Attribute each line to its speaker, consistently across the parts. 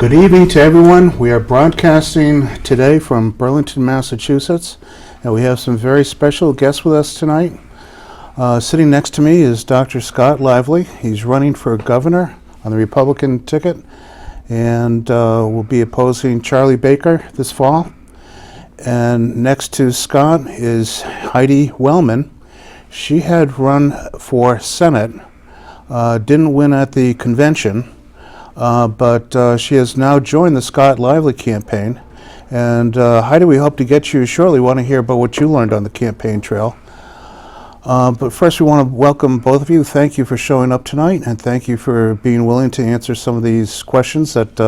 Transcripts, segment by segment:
Speaker 1: Good evening to everyone. We are broadcasting today from Burlington, Massachusetts, and we have some very special guests with us tonight. Sitting next to me is Dr. Scott Lively. He's running for governor on the Republican ticket and will be opposing Charlie Baker this fall. And next to Scott is Heidi Wellman. She had run for Senate, didn't win at the convention, but she has now joined the Scott Lively campaign. And Heidi, we hope to get you shortly. We want to hear about what you learned on the campaign trail. But first, we want to welcome both of you. Thank you for showing up tonight, and thank you for being willing to answer some of these questions that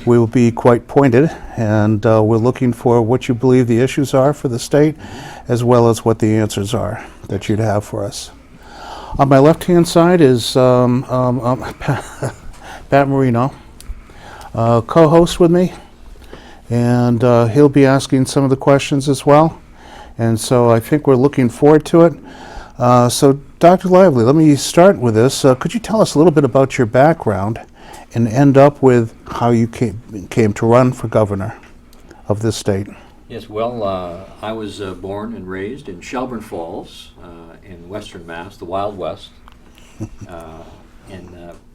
Speaker 1: will be quite pointed. And we're looking for what you believe the issues are for the state, as well as what the answers are that you'd have for us. On my left-hand side is Pat Marino, co-host with me, and he'll be asking some of the questions as well. And so I think we're looking forward to it. So Dr. Lively, let me start with this. Could you tell us a little bit about your background and end up with how you came to run for governor of this state?
Speaker 2: Yes, well, I was born and raised in Shelburne Falls in western Mass, the Wild West,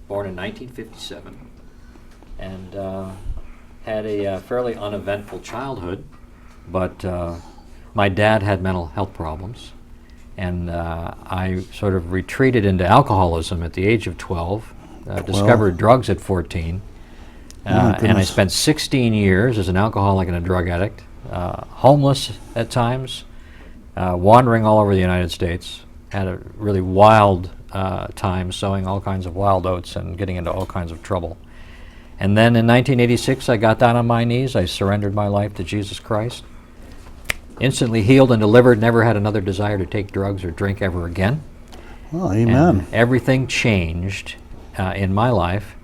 Speaker 2: born in 1957, and had a fairly uneventful childhood, but my dad had mental health problems, and I sort of retreated into alcoholism at the age of 12, discovered drugs at 14, and I spent 16 years as an alcoholic and a drug addict, homeless at times, wandering all over the United States, had a really wild time sowing all kinds of wild oats and getting into all kinds of trouble. And then in 1986, I got down on my knees. I surrendered my life to Jesus Christ. Instantly healed and delivered, never had another desire to take drugs or drink ever again.
Speaker 1: Oh, amen.
Speaker 2: And everything changed in my life,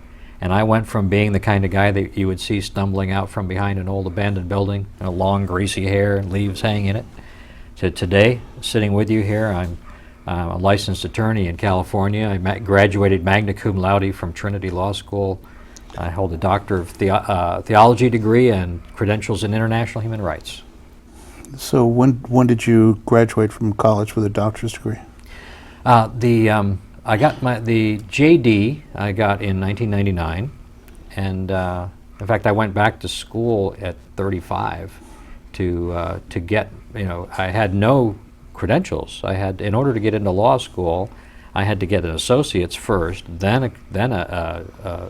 Speaker 2: and I went from being the kind of guy that you would see stumbling out from behind an old abandoned building, long greasy hair and leaves hanging in it, to today, sitting with you here. I'm a licensed attorney in California. I graduated magna cum laude from Trinity Law School. I hold a Doctor of Theology degree and credentials in international human rights.
Speaker 1: So when did you graduate from college with a doctor's degree?
Speaker 2: I got the JD I got in 1999, and in fact I went back to school at 35 to get, I had no credentials. In order to get into law school, I had to get an associate's first, then a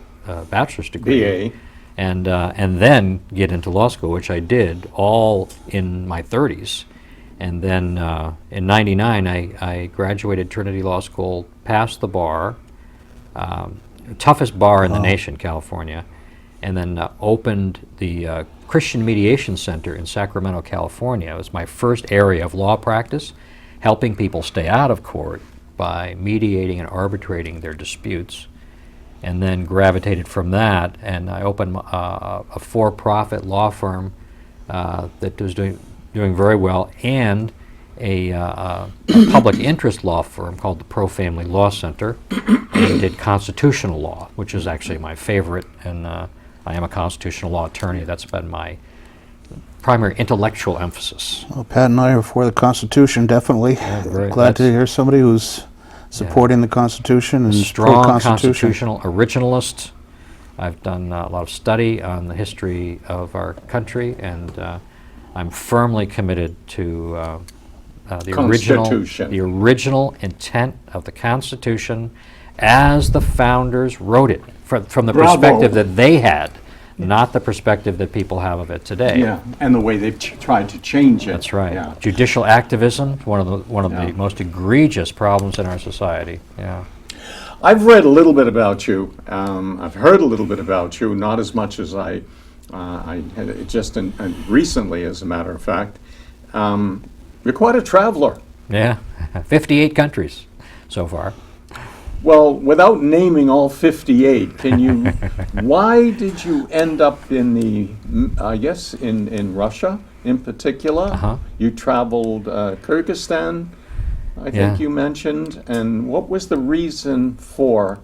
Speaker 2: bachelor's degree,
Speaker 3: BA,
Speaker 2: and then get into law school, which I did all in my 30s. And then in '99, I graduated Trinity Law School, passed the bar, toughest bar in the nation, California, and then opened the Christian Mediation Center in Sacramento, California. It was my first area of law practice, helping people stay out of court by mediating and arbitrating their disputes, and then gravitated from that, and I opened a for-profit law firm that was doing very well, and a public interest law firm called the Pro Family Law Center, and did constitutional law, which is actually my favorite, and I am a constitutional law attorney. That's been my primary intellectual emphasis.
Speaker 1: Well, Pat and I are for the Constitution, definitely.
Speaker 2: Yeah,
Speaker 1: Glad to hear somebody who's supporting the Constitution and
Speaker 2: strong
Speaker 1: pro-Constitution.
Speaker 2: constitutional originalist. I've done a lot of study on the history of our country, and I'm firmly committed to the original intent of the Constitution as the founders wrote it, from the perspective that they had, not the perspective that people have of it today.
Speaker 3: yeah, and the way they've tried to change it.
Speaker 2: That's right.
Speaker 3: Yeah.
Speaker 2: Judicial activism, one of the most egregious problems in our society. Yeah.
Speaker 3: I've read a little bit about you. I've heard a little bit about you, not as much as I had just recently, as a matter of fact. You're quite a traveler.
Speaker 2: Yeah, 58 countries so far.
Speaker 3: Well, without naming all 58, can you? Why did you end up in in Russia in particular?
Speaker 2: Uh-huh.
Speaker 3: You traveled Kyrgyzstan, I think you mentioned, and what was the reason for?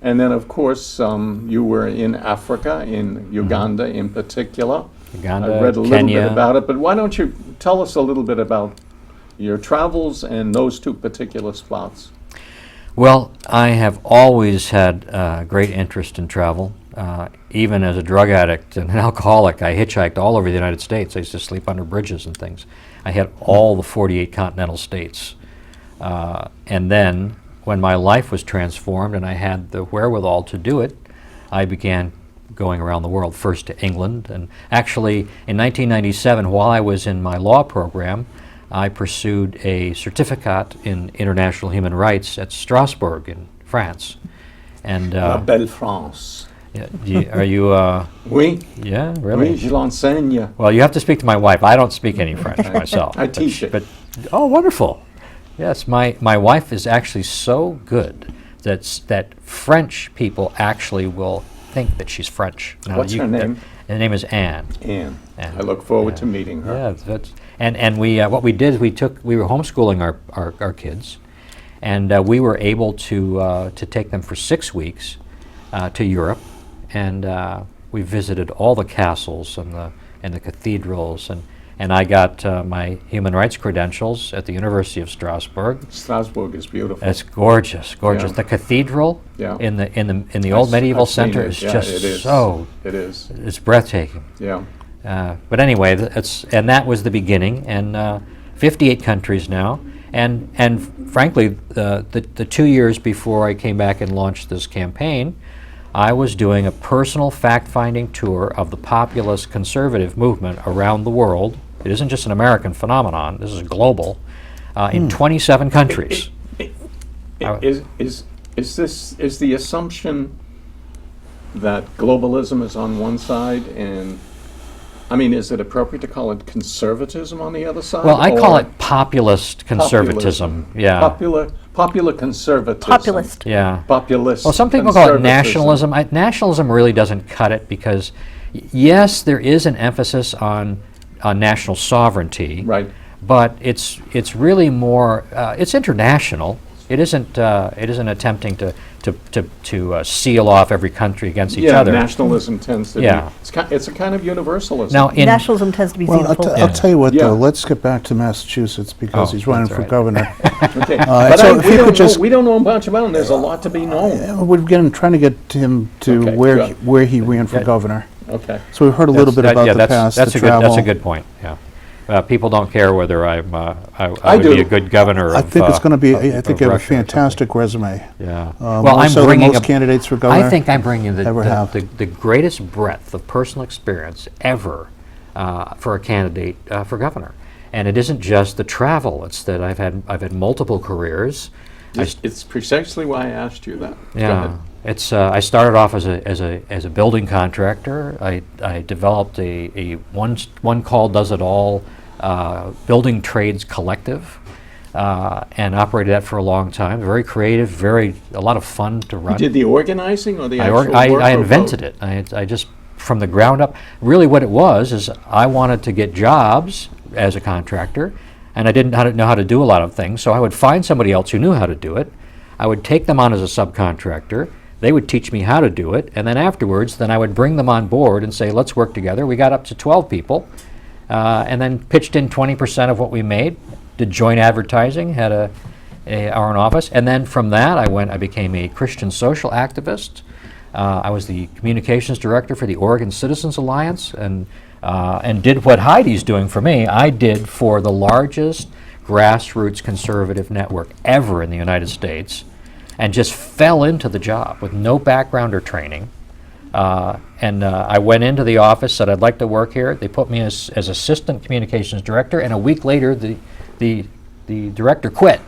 Speaker 3: And then, of course, you were in Africa, in Uganda in particular.
Speaker 2: Uganda,
Speaker 3: I read a little
Speaker 2: Kenya.
Speaker 3: bit about it, but why don't you tell us a little bit about your travels and those two particular spots?
Speaker 2: Well, I have always had great interest in travel. Even as a drug addict and an alcoholic, I hitchhiked all over the United States. I used to sleep under bridges and things. I hit all the 48 continental states. And then, when my life was transformed and I had the wherewithal to do it, I began going around the world, first to England. And actually, in 1997, while I was in my law program, I pursued a certificate in international human rights at Strasbourg in France. And
Speaker 3: La belle France.
Speaker 2: are you?
Speaker 3: Oui,
Speaker 2: Yeah,
Speaker 3: oui,
Speaker 2: really.
Speaker 3: je l'enseigne.
Speaker 2: Well, you have to speak to my wife. I don't speak any French myself.
Speaker 3: I teach it.
Speaker 2: But oh, wonderful! Yes, my wife is actually so good that French people actually will think that she's French. Now,
Speaker 3: What's her name?
Speaker 2: Her name is Anne.
Speaker 3: Anne.
Speaker 2: Anne.
Speaker 3: I look forward
Speaker 2: Yeah.
Speaker 3: to meeting her.
Speaker 2: Yeah, and we what we did is we were homeschooling our kids, and we were able to take them for 6 weeks to Europe, and we visited all the castles and the cathedrals, and I got my human rights credentials at the University of Strasbourg.
Speaker 3: Strasbourg is beautiful.
Speaker 2: It's gorgeous, gorgeous.
Speaker 3: Yeah.
Speaker 2: The cathedral
Speaker 3: Yeah.
Speaker 2: in the old medieval
Speaker 3: I've seen
Speaker 2: center
Speaker 3: it.
Speaker 2: is
Speaker 3: Yeah,
Speaker 2: just
Speaker 3: it is.
Speaker 2: so
Speaker 3: It is.
Speaker 2: it's breathtaking.
Speaker 3: Yeah.
Speaker 2: But anyway, and that was the beginning, and 58 countries now, and frankly, the 2 years before I came back and launched this campaign, I was doing a personal fact-finding tour of the populist conservative movement around the world. It isn't just an American phenomenon; this is global, in 27 countries.
Speaker 3: Is the assumption that globalism is on one side and I mean, is it appropriate to call it conservatism on the other side?
Speaker 2: Well, I call
Speaker 3: or
Speaker 2: it populist conservatism. Yeah,
Speaker 3: Popular conservatism.
Speaker 4: Populist.
Speaker 2: yeah.
Speaker 3: Populist.
Speaker 2: Well, some people call it
Speaker 3: conservatism.
Speaker 2: nationalism. Nationalism really doesn't cut it because, yes, there is an emphasis on national sovereignty.
Speaker 3: Right.
Speaker 2: But it's really more. It's international. It isn't attempting to seal off every country against each
Speaker 3: Yeah,
Speaker 2: other.
Speaker 3: nationalism tends to
Speaker 2: Yeah.
Speaker 3: be. It's a kind of universalism.
Speaker 2: Now, in
Speaker 4: Nationalism tends to be
Speaker 1: Well,
Speaker 4: xenophobic.
Speaker 1: I'll tell you what,
Speaker 3: Yeah.
Speaker 1: though. Let's get back to Massachusetts because
Speaker 2: Oh,
Speaker 1: he's running
Speaker 2: that's
Speaker 1: for
Speaker 2: right.
Speaker 1: governor.
Speaker 3: Okay.
Speaker 1: so
Speaker 3: But
Speaker 1: if you could just-
Speaker 3: we don't know much about him. There's a lot to be known.
Speaker 1: We're trying to get him to
Speaker 3: Okay,
Speaker 1: where
Speaker 3: good.
Speaker 1: where he ran for
Speaker 2: Yeah.
Speaker 1: governor.
Speaker 3: Okay.
Speaker 1: So we've heard a little bit about the
Speaker 2: that's,
Speaker 1: past,
Speaker 2: that's
Speaker 1: the
Speaker 2: a good,
Speaker 1: travel.
Speaker 2: That's a good point. Yeah, people don't care whether I
Speaker 3: I
Speaker 2: would
Speaker 3: do.
Speaker 2: be a good governor.
Speaker 1: I
Speaker 2: of,
Speaker 1: think it's going to be.
Speaker 2: of-
Speaker 1: I think
Speaker 2: of
Speaker 1: you have a
Speaker 2: Russia or something.
Speaker 1: fantastic resume.
Speaker 2: Yeah.
Speaker 1: More so than most candidates for governor
Speaker 2: I think I'm bringing
Speaker 1: ever have.
Speaker 2: the greatest breadth of personal experience ever for a candidate for governor. And it isn't just the travel; it's that I've had multiple careers.
Speaker 3: It's precisely why I asked you that. Go
Speaker 2: Yeah,
Speaker 3: ahead.
Speaker 2: it's. I started off as a building contractor. I developed a one call does it all building trades collective, and operated that for a long time. Very creative, a lot of fun to run.
Speaker 3: You did the organizing or the
Speaker 2: I,
Speaker 3: actual
Speaker 2: I,
Speaker 3: work?
Speaker 2: I
Speaker 3: or
Speaker 2: invented
Speaker 3: both?
Speaker 2: it. I just, from the ground up, really what it was is I wanted to get jobs as a contractor, and I didn't know how to do a lot of things, so I would find somebody else who knew how to do it. I would take them on as a subcontractor. They would teach me how to do it, and then afterwards, I would bring them on board and say, let's work together. We got up to 12 people, and then pitched in 20% of what we made, did joint advertising, had our own office, and then from that I became a Christian social activist. I was the communications director for the Oregon Citizens Alliance, and did what Heidi's doing for me, I did for the largest grassroots conservative network ever in the United States, and just fell into the job with no background or training. I went into the office, said I'd like to work here. They put me as assistant communications director, and a week later the director quit.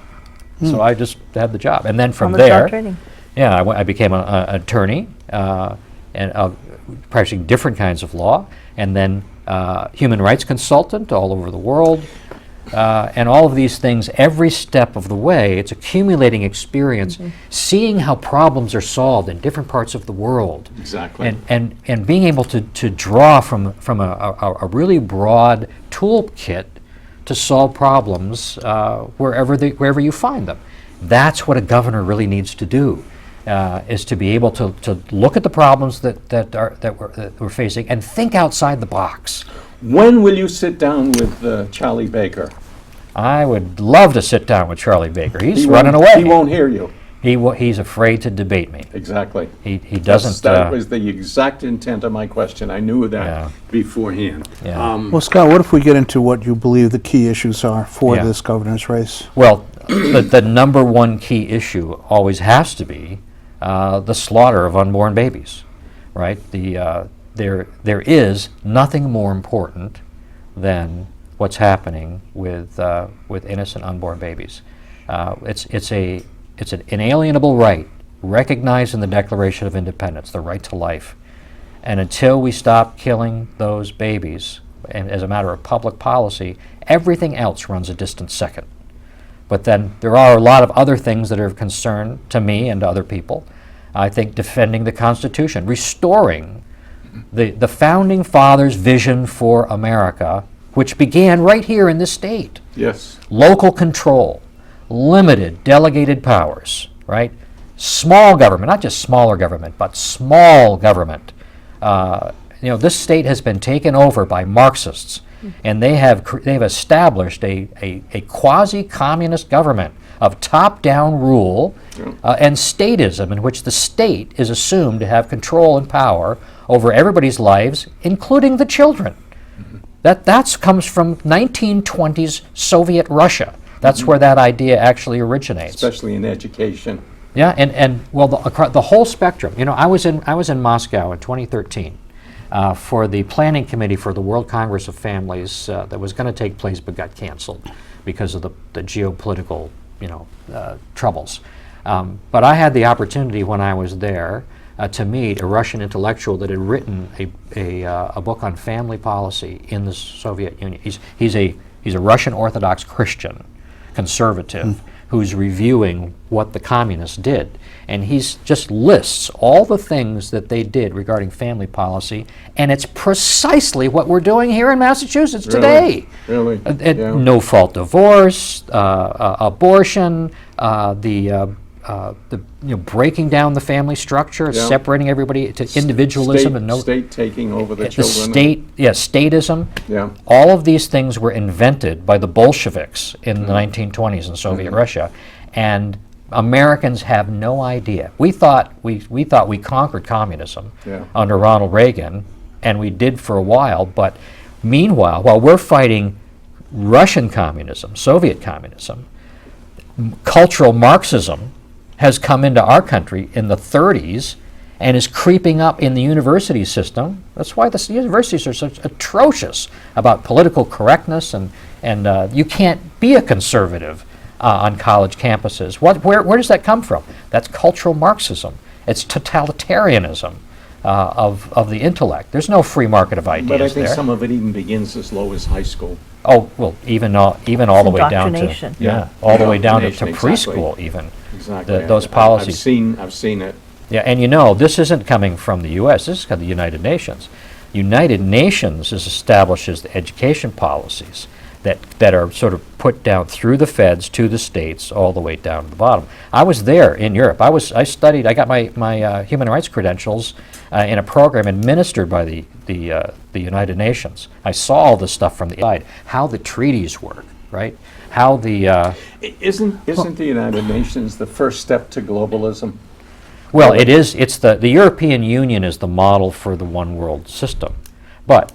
Speaker 2: So I just had the job, and then from
Speaker 4: On-the-job
Speaker 2: there,
Speaker 4: training.
Speaker 2: yeah, I became an attorney and practicing different kinds of law, and then human rights consultant all over the world, and all of these things. Every step of the way, it's accumulating experience, seeing how problems are solved in different parts of the world,
Speaker 3: Exactly.
Speaker 2: and being able to draw from a really broad toolkit to solve problems wherever you find them. That's what a governor really needs to do. is to be able to look at the problems that we're facing and think outside the box.
Speaker 3: When will you sit down with Charlie Baker?
Speaker 2: I would love to sit down with Charlie Baker. He's
Speaker 3: He
Speaker 2: running
Speaker 3: won't-
Speaker 2: away.
Speaker 3: He won't hear you.
Speaker 2: He's afraid to debate me.
Speaker 3: Exactly.
Speaker 2: He doesn't.
Speaker 3: That was the exact intent of my question. I knew that
Speaker 2: Yeah.
Speaker 3: beforehand.
Speaker 2: Yeah.
Speaker 1: Well, Scott, what if we get into what you believe the key issues are for
Speaker 2: Yeah.
Speaker 1: this governor's race?
Speaker 2: Well, the number one key issue always has to be the slaughter of unborn babies, right? There is nothing more important than what's happening with innocent unborn babies. It's an inalienable right recognized in the Declaration of Independence, the right to life. And until we stop killing those babies, and as a matter of public policy, everything else runs a distant second. But then there are a lot of other things that are of concern to me and to other people. I think defending the Constitution, restoring the Founding Fathers' vision for America, which began right here in this state.
Speaker 3: Yes.
Speaker 2: Local control, limited delegated powers, right? Small government, not just smaller government, but small government. This state has been taken over by Marxists, and they've established a quasi-communist government of top-down rule and statism, in which the state is assumed to have control and power over everybody's lives, including the children. That comes from 1920s Soviet Russia. That's where that idea actually originates.
Speaker 3: Especially in education.
Speaker 2: Yeah, and well, the whole spectrum. I was in Moscow in 2013 for the planning committee for the World Congress of Families that was going to take place but got canceled because of the geopolitical troubles. But I had the opportunity when I was there to meet a Russian intellectual that had written a book on family policy in the Soviet Union. He's a Russian Orthodox Christian conservative who's reviewing what the communists did. And he just lists all the things that they did regarding family policy, and it's precisely what we're doing here in Massachusetts today.
Speaker 3: Really? Yeah.
Speaker 2: No-fault divorce, abortion, breaking down the family structure,
Speaker 3: Yeah.
Speaker 2: separating everybody to individualism and
Speaker 3: State taking over the children.
Speaker 2: Statism.
Speaker 3: Yeah.
Speaker 2: All of these things were invented by the Bolsheviks in the 1920s in Soviet Russia, and Americans have no idea. We thought we conquered communism
Speaker 3: Yeah.
Speaker 2: under Ronald Reagan, and we did for a while. But meanwhile, while we're fighting Russian communism, Soviet communism, cultural Marxism has come into our country in the 30s and is creeping up in the university system. That's why the universities are such atrocious about political correctness, and you can't be a conservative on college campuses. Where does that come from? That's cultural Marxism. It's totalitarianism of the intellect. There's no free market of ideas
Speaker 3: But I think
Speaker 2: there.
Speaker 3: some of it even begins as low as high school.
Speaker 2: Oh, well, even all the way down to
Speaker 4: Indoctrination.
Speaker 2: all the way down to
Speaker 3: Indoctrination, exactly.
Speaker 2: preschool even.
Speaker 3: Exactly.
Speaker 2: Those policies.
Speaker 3: I've seen it.
Speaker 2: Yeah, and this isn't coming from the U.S. This is from the United Nations. United Nations establishes the education policies that are sort of put down through the feds to the states all the way down to the bottom. I was there in Europe. I studied. I got my human rights credentials in a program administered by the United Nations. I saw all this stuff from the side, how the treaties work, right? How the
Speaker 3: Isn't the United Nations the first step to globalism?
Speaker 2: well, it is. It's the European Union is the model for the one world system, but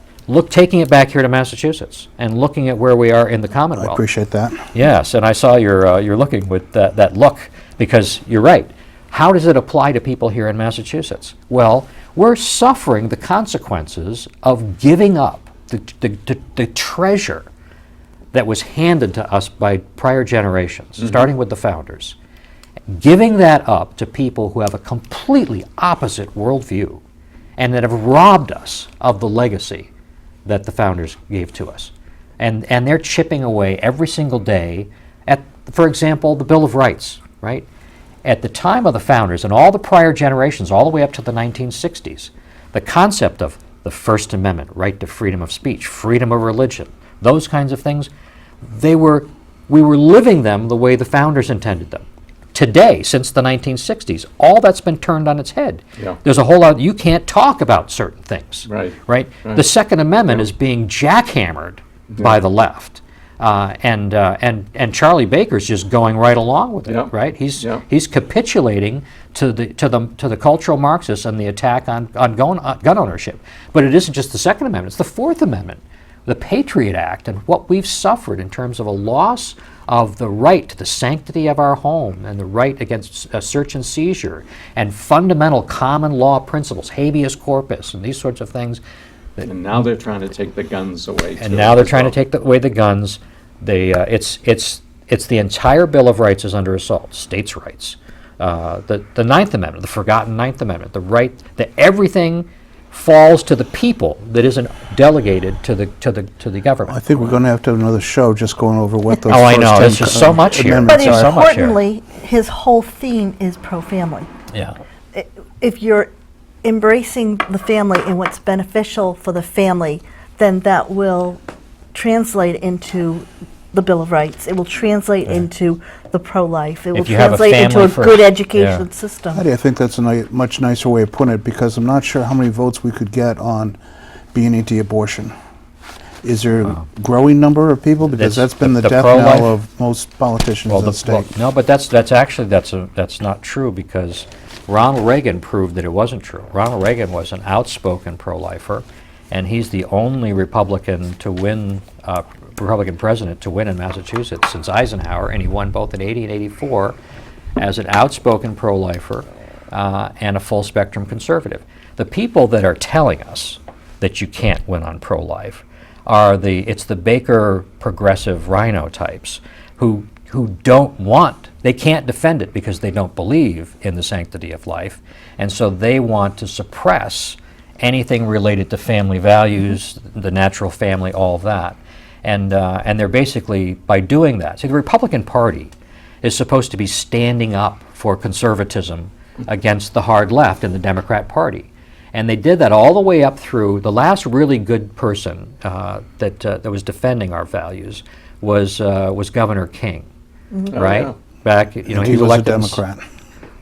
Speaker 2: taking it back here to Massachusetts and looking at where we are in the
Speaker 1: I
Speaker 2: Commonwealth.
Speaker 1: appreciate that.
Speaker 2: Yes, and I saw you're looking with that look, because you're right. How does it apply to people here in Massachusetts? Well, we're suffering the consequences of giving up the treasure that was handed to us by prior generations, starting with the founders. Giving that up to people who have a completely opposite worldview and that have robbed us of the legacy that the founders gave to us. And they're chipping away every single day at, for example, the Bill of Rights, right? At the time of the founders and all the prior generations, all the way up to the 1960s, the concept of the First Amendment, right to freedom of speech, freedom of religion, those kinds of things, we were living them the way the founders intended them. today, since the 1960s, all that's been turned on its head.
Speaker 3: Yeah.
Speaker 2: There's a whole lot, you can't talk about certain things.
Speaker 3: Right.
Speaker 2: Right?
Speaker 3: Right.
Speaker 2: The Second Amendment is being jackhammered by the left. And Charlie Baker's just going right along with it,
Speaker 3: Yeah.
Speaker 2: right? He's
Speaker 3: Yeah.
Speaker 2: he's capitulating to the cultural Marxists and the attack on gun ownership. But it isn't just the Second Amendment; it's the Fourth Amendment, the Patriot Act, and what we've suffered in terms of a loss of the right to the sanctity of our home and the right against search and seizure and fundamental common law principles, habeas corpus, and these sorts of things.
Speaker 3: And now they're trying to take the guns away,
Speaker 2: And
Speaker 3: too,
Speaker 2: now they're
Speaker 3: as
Speaker 2: trying to
Speaker 3: well.
Speaker 2: take away the guns. It's the entire Bill of Rights is under assault. States' rights, the Ninth Amendment, the forgotten Ninth Amendment, the right that everything falls to the people that isn't delegated to the government.
Speaker 1: I think we're going to have to have another show just going over what those
Speaker 2: Oh, I
Speaker 1: first
Speaker 2: know.
Speaker 1: 10
Speaker 2: There's just so much here.
Speaker 1: amendments
Speaker 4: But
Speaker 2: Sorry.
Speaker 1: are.
Speaker 2: So much here.
Speaker 4: importantly, his whole theme is pro-family.
Speaker 2: Yeah.
Speaker 4: If you're embracing the family and what's beneficial for the family, then that will translate into the Bill of Rights. It will translate into the pro-life. It will
Speaker 2: If you have a
Speaker 4: translate into
Speaker 2: family
Speaker 4: a
Speaker 2: first,
Speaker 4: good
Speaker 2: yeah.
Speaker 4: education system.
Speaker 1: I think that's a much nicer way of putting it, because I'm not sure how many votes we could get on being anti-abortion. Is there a growing number of people? Because
Speaker 2: That's
Speaker 1: that's been the
Speaker 2: the
Speaker 1: death
Speaker 2: pro-life-
Speaker 1: knell of most politicians in the state.
Speaker 2: No, but that's actually that's not true, because Ronald Reagan proved that it wasn't true. Ronald Reagan was an outspoken pro-lifer, and he's the only Republican to win, Republican president to win in Massachusetts since Eisenhower, and he won both in '80 and '84 as an outspoken pro-lifer and a full-spectrum conservative. The people that are telling us that you can't win on pro-life are it's the Baker progressive rhino types who don't want, they can't defend it because they don't believe in the sanctity of life, and so they want to suppress anything related to family values, the natural family, all of that. And they're basically, by doing that, see, the Republican Party is supposed to be standing up for conservatism against the hard left in the Democrat Party. And they did that all the way up through the last really good person that was defending our values was Governor King, right?
Speaker 3: yeah.
Speaker 2: Back,
Speaker 1: And
Speaker 2: he
Speaker 1: he
Speaker 2: was
Speaker 1: was a
Speaker 2: elected.
Speaker 1: Democrat.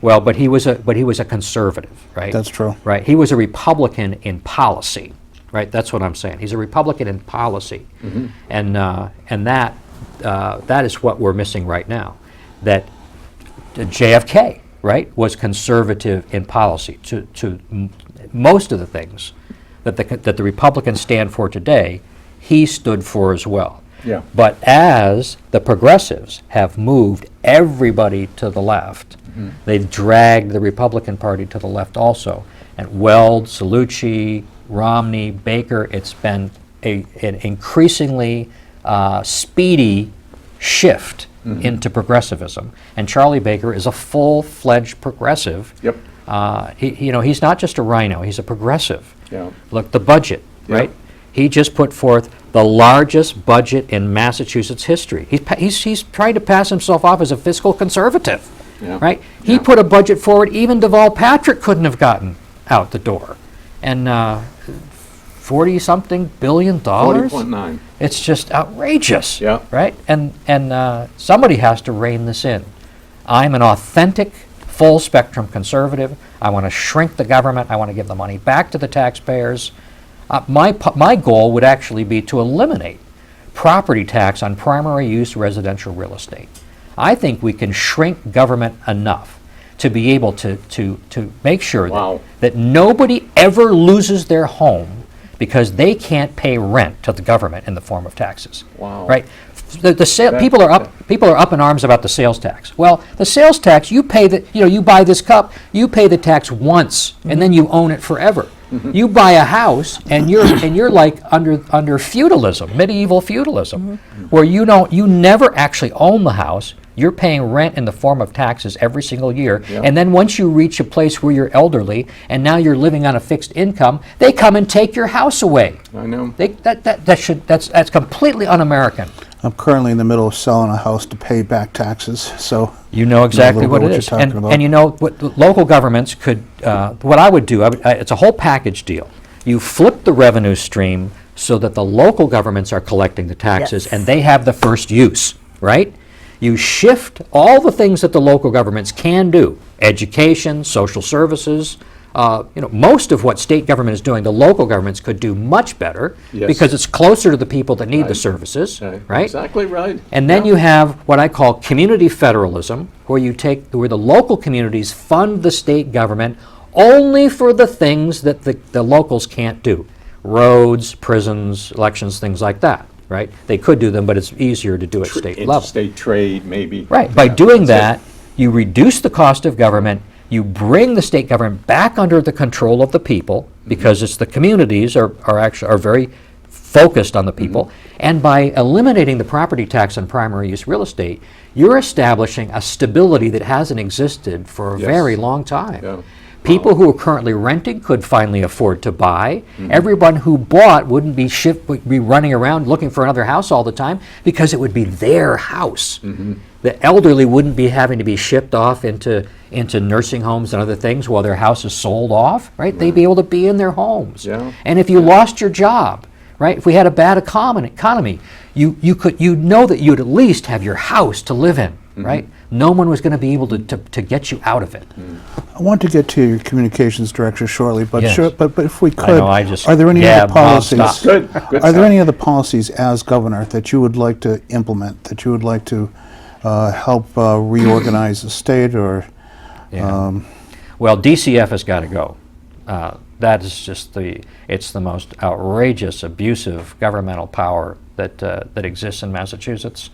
Speaker 2: Well, but he was a conservative, right?
Speaker 1: That's true.
Speaker 2: Right. He was a Republican in policy, right? That's what I'm saying. He's a Republican in policy, and that is what we're missing right now. That JFK, right, was conservative in policy to most of the things that the Republicans stand for today. He stood for as well.
Speaker 3: Yeah.
Speaker 2: But as the progressives have moved everybody to the left, they've dragged the Republican Party to the left also. And Weld, Cellucci, Romney, Baker, it's been an increasingly speedy shift into progressivism. And Charlie Baker is a full-fledged progressive.
Speaker 3: Yep.
Speaker 2: He's not just a rhino, he's a progressive.
Speaker 3: Yeah.
Speaker 2: Look, the budget,
Speaker 3: Yeah.
Speaker 2: right? He just put forth the largest budget in Massachusetts history. He's trying to pass himself off as a fiscal conservative,
Speaker 3: Yeah.
Speaker 2: right? He
Speaker 3: Yeah.
Speaker 2: put a budget forward even Deval Patrick couldn't have gotten out the door. And 40-something billion dollars?
Speaker 3: 40.9.
Speaker 2: It's just outrageous,
Speaker 3: Yeah.
Speaker 2: right? And somebody has to rein this in. I'm an authentic, full-spectrum conservative. I want to shrink the government. I want to give the money back to the taxpayers. My goal would actually be to eliminate property tax on primary use residential real estate. I think we can shrink government enough to be able to make sure
Speaker 3: Wow.
Speaker 2: that nobody ever loses their home because they can't pay rent to the government in the form of taxes.
Speaker 3: Wow.
Speaker 2: Right? People are up in arms about the sales tax. Well, the sales tax, you pay you buy this cup, you pay the tax once, and then you own it forever. You buy a house, and you're like under feudalism, medieval feudalism, where you never actually own the house. You're paying rent in the form of taxes every single year,
Speaker 3: Yeah.
Speaker 2: and then once you reach a place where you're elderly and now you're living on a fixed income, they come and take your house away.
Speaker 3: I know.
Speaker 2: That's completely un-American.
Speaker 1: I'm currently in the middle of selling a house to pay back taxes, so
Speaker 2: You know exactly
Speaker 1: little
Speaker 2: what
Speaker 1: bit
Speaker 2: it
Speaker 1: what
Speaker 2: is.
Speaker 1: you're talking about.
Speaker 2: And you know what the local governments could, what I would do, it's a whole package deal. You flip the revenue stream so that the local governments are collecting the taxes
Speaker 4: Yes.
Speaker 2: and they have the first use, right? You shift all the things that the local governments can do, education, social services, most of what state government is doing, the local governments could do much better
Speaker 3: Yes.
Speaker 2: because it's closer to the people that need the services, right?
Speaker 3: Exactly right.
Speaker 2: And then you have what I call community federalism, where where the local communities fund the state government only for the things that the locals can't do. Roads, prisons, elections, things like that, right? They could do them, but it's easier to do at state level.
Speaker 3: Interstate trade, maybe.
Speaker 2: Right, by
Speaker 3: Yeah,
Speaker 2: doing
Speaker 3: that's
Speaker 2: that, you reduce the cost of government, you bring the state government back under the control of the people, because it's the communities are very focused on the people, and by eliminating the property tax on primary use real estate, you're establishing a stability that hasn't existed for a
Speaker 3: Yes.
Speaker 2: very long time.
Speaker 3: Yeah.
Speaker 2: People who are currently renting could finally afford to buy. Everyone who bought wouldn't would be running around looking for another house all the time, because it would be their house. The elderly wouldn't be having to be shipped off into nursing homes and other things while their house is sold off, right? They'd be able to be in their homes.
Speaker 3: Yeah.
Speaker 2: And if you lost your job, right? If we had a bad economy, you know that you'd at least have your house to live in, right? No one was going to be able to get you out of it.
Speaker 1: I want to get to your communications director shortly, but
Speaker 2: Yes.
Speaker 1: but if we
Speaker 2: I
Speaker 1: could,
Speaker 2: know, I just
Speaker 1: are there any other
Speaker 2: Bob,
Speaker 1: policies?
Speaker 2: stop.
Speaker 3: Good, good
Speaker 1: Are there
Speaker 3: stuff.
Speaker 1: any other policies as governor that you would like to implement, that you would like to help reorganize the state, or?
Speaker 2: Yeah. Well, DCF has got to go. That is just it's the most outrageous, abusive governmental power that exists in Massachusetts.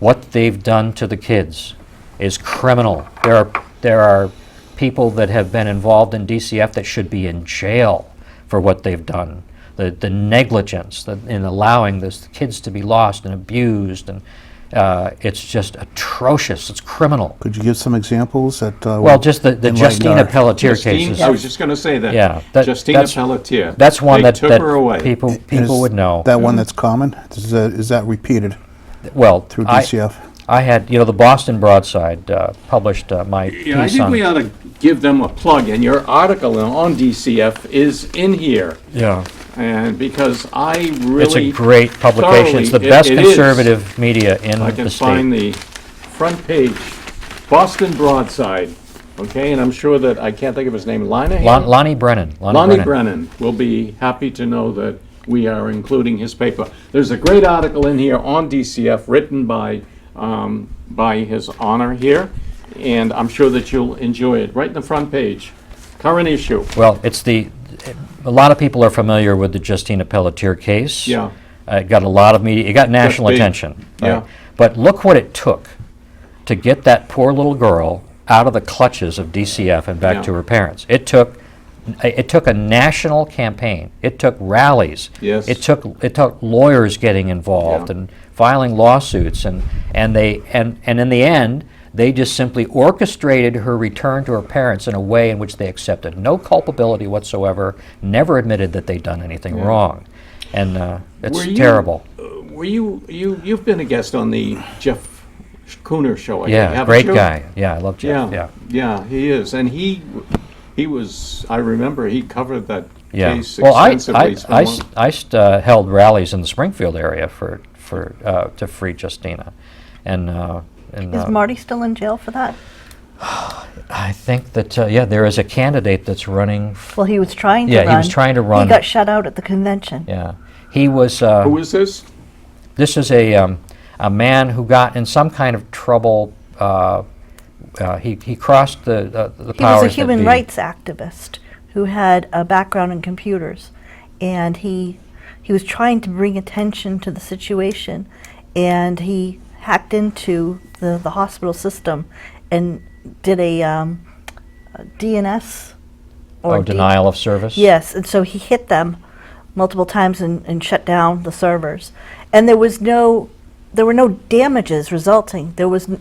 Speaker 2: What they've done to the kids is criminal. There are people that have been involved in DCF that should be in jail for what they've done. The negligence in allowing the kids to be lost and abused, and it's just atrocious. It's criminal.
Speaker 1: Could you give some examples that?
Speaker 2: Well, just the
Speaker 1: enlighten
Speaker 2: Justina
Speaker 1: our-
Speaker 2: Pelletier
Speaker 3: Justine,
Speaker 2: cases.
Speaker 3: I was just going to say that.
Speaker 2: Yeah,
Speaker 3: Justina
Speaker 2: that's-
Speaker 3: Pelletier.
Speaker 2: That's one
Speaker 3: They
Speaker 2: that
Speaker 3: took her away.
Speaker 2: people
Speaker 1: Is
Speaker 2: would know.
Speaker 1: That one that's common? Is that repeated
Speaker 2: Well,
Speaker 1: through
Speaker 2: I
Speaker 1: DCF?
Speaker 2: had, the Boston Broadside published my
Speaker 3: Yeah, I
Speaker 2: piece
Speaker 3: think
Speaker 2: on.
Speaker 3: we ought to give them a plug, and your article on DCF is in here.
Speaker 2: Yeah.
Speaker 3: And because I
Speaker 2: It's
Speaker 3: really
Speaker 2: a great publication. It's the
Speaker 3: thoroughly-
Speaker 2: best
Speaker 3: it is.
Speaker 2: conservative media in
Speaker 3: I can
Speaker 2: the
Speaker 3: find
Speaker 2: state.
Speaker 3: the front page, Boston Broadside, okay, and I'm sure that, I can't think of his name, Linehan?
Speaker 2: Lonnie Brennan.
Speaker 3: Lonnie Brennan will be happy to know that we are including his paper. There's a great article in here on DCF written by His Honor here, and I'm sure that you'll enjoy it. Right in the front page, current issue.
Speaker 2: Well, a lot of people are familiar with the Justina Pelletier case.
Speaker 3: Yeah.
Speaker 2: It got a lot of media, it got national
Speaker 3: big.
Speaker 2: attention.
Speaker 3: Yeah.
Speaker 2: Right? But look what it took to get that poor little girl out of the clutches of DCF and back
Speaker 3: Yeah.
Speaker 2: to her parents. It took a national campaign. It took rallies.
Speaker 3: Yes.
Speaker 2: It took lawyers getting involved
Speaker 3: Yeah.
Speaker 2: and filing lawsuits, and in the end, they just simply orchestrated her return to her parents in a way in which they accepted no culpability whatsoever, never admitted that they'd done anything wrong, and it's
Speaker 3: Were you-
Speaker 2: terrible.
Speaker 3: Were you've been a guest on the Jeff Cooner show, I think,
Speaker 2: Yeah,
Speaker 3: haven't
Speaker 2: great
Speaker 3: you?
Speaker 2: guy. Yeah, I love Jeff.
Speaker 3: Yeah, he is, and he was. I remember he covered that
Speaker 2: Yeah.
Speaker 3: case
Speaker 2: Well,
Speaker 3: extensively. It's been long-
Speaker 2: held rallies in the Springfield area to free Justina, and
Speaker 4: Is Marty still in jail for that?
Speaker 2: I think that there is a candidate that's running.
Speaker 4: Well, he was trying to
Speaker 2: Yeah,
Speaker 4: run.
Speaker 2: he was trying to run.
Speaker 4: He got shut out at the convention.
Speaker 2: Yeah, he was.
Speaker 3: Who is this?
Speaker 2: This is a man who got in some kind of trouble. He crossed the
Speaker 4: He
Speaker 2: powers.
Speaker 4: was a human
Speaker 2: that be.
Speaker 4: rights activist who had a background in computers, and he was trying to bring attention to the situation, and he hacked into the hospital system and did a DNS or
Speaker 2: Denial of service.
Speaker 4: Yes, and so he hit them multiple times and shut down the servers, and there were no damages resulting.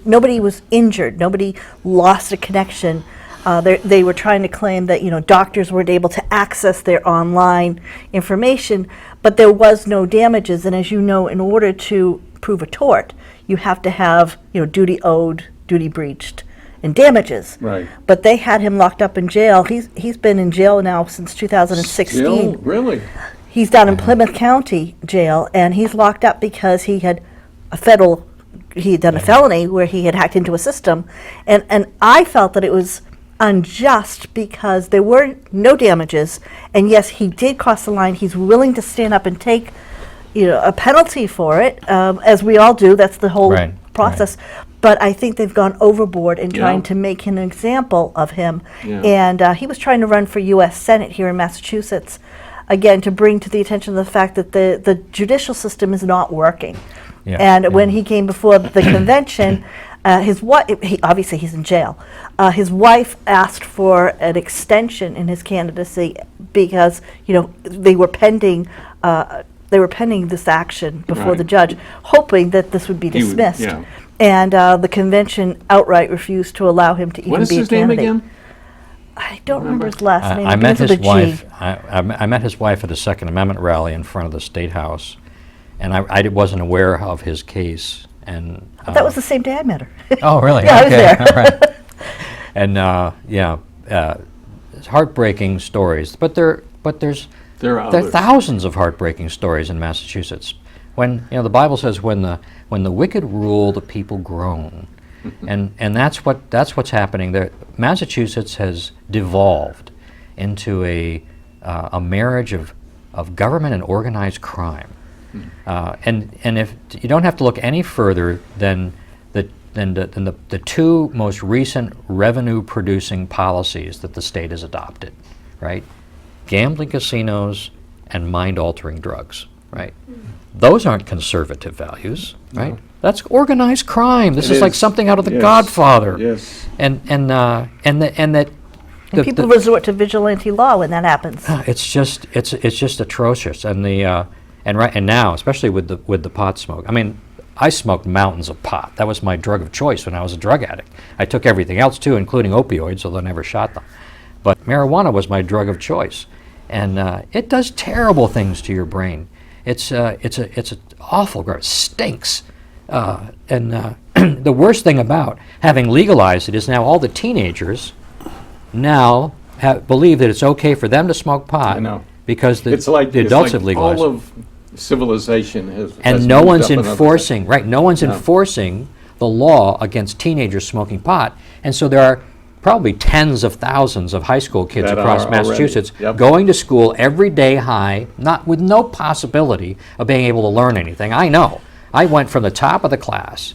Speaker 4: Nobody was injured. Nobody lost a connection. They were trying to claim that doctors weren't able to access their online information, but there was no damages. And as you know, in order to prove a tort, you have to have duty owed, duty breached, and damages.
Speaker 3: Right.
Speaker 4: But they had him locked up in jail. He's been in jail now since 2016.
Speaker 3: Still? Really?
Speaker 4: He's down in Plymouth County Jail, and he's locked up because he had a federal he had done a felony where he had hacked into a system, and I felt that it was unjust because there were no damages, and yes, he did cross the line. He's willing to stand up and take, a penalty for it, as we all do. That's the whole
Speaker 2: Right,
Speaker 4: process. But I think they've gone overboard in trying
Speaker 3: Yeah.
Speaker 4: to make an example of him.
Speaker 3: Yeah.
Speaker 4: And he was trying to run for U.S. Senate here in Massachusetts, again, to bring to the attention of the fact that the judicial system is not working.
Speaker 2: Yeah,
Speaker 4: And
Speaker 2: yeah.
Speaker 4: when he came before the convention, his wife, obviously he's in jail, his wife asked for an extension in his candidacy because, they were pending this action before the
Speaker 3: Right.
Speaker 4: judge, hoping that this would be
Speaker 3: He would-
Speaker 4: dismissed.
Speaker 3: yeah.
Speaker 4: And the convention outright refused to allow him to even
Speaker 3: What is
Speaker 4: be a
Speaker 3: his name
Speaker 4: candidate.
Speaker 3: again?
Speaker 4: I don't remember his last name.
Speaker 2: I
Speaker 4: It
Speaker 2: met
Speaker 4: begins
Speaker 2: his
Speaker 4: with a G.
Speaker 2: wife. I met his wife at a Second Amendment rally in front of the State House, and I wasn't aware of his case. And
Speaker 4: That was the same day I met her.
Speaker 2: oh, really?
Speaker 4: Yeah, I was
Speaker 2: Okay,
Speaker 4: there.
Speaker 2: all right. And it's heartbreaking stories, but there's
Speaker 3: There are
Speaker 2: there are
Speaker 3: others.
Speaker 2: thousands of heartbreaking stories in Massachusetts. When the Bible says, when the wicked rule, the people groan, and that's what's happening there. Massachusetts has devolved into a marriage of government and organized crime, and if you don't have to look any further than the two most recent revenue-producing policies that the state has adopted, right? Gambling casinos and mind-altering drugs, right? Those aren't conservative values, right?
Speaker 3: No.
Speaker 2: That's organized crime. This
Speaker 3: It
Speaker 2: is like
Speaker 3: is.
Speaker 2: something out of The
Speaker 3: Yes.
Speaker 2: Godfather.
Speaker 3: Yes.
Speaker 2: And that
Speaker 4: And people resort to vigilante law when that happens.
Speaker 2: it's just atrocious. And and now, especially with the pot smoke. I mean, I smoked mountains of pot. That was my drug of choice when I was a drug addict. I took everything else too, including opioids, although I never shot them. But marijuana was my drug of choice, and it does terrible things to your brain. It's an awful drug. It stinks. The worst thing about having legalized it is now all the teenagers now believe that it's okay for them to smoke pot.
Speaker 3: I know.
Speaker 2: Because the
Speaker 3: It's like
Speaker 2: adults have legalized.
Speaker 3: all of civilization has
Speaker 2: And no
Speaker 3: moved
Speaker 2: one's
Speaker 3: up another
Speaker 2: enforcing,
Speaker 3: step.
Speaker 2: right, no one's
Speaker 3: No.
Speaker 2: enforcing the law against teenagers smoking pot. And so there are probably tens of thousands of high school kids
Speaker 3: That
Speaker 2: across
Speaker 3: are already,
Speaker 2: Massachusetts
Speaker 3: yep.
Speaker 2: going to school every day high, not with no possibility of being able to learn anything. I know. I went from the top of the class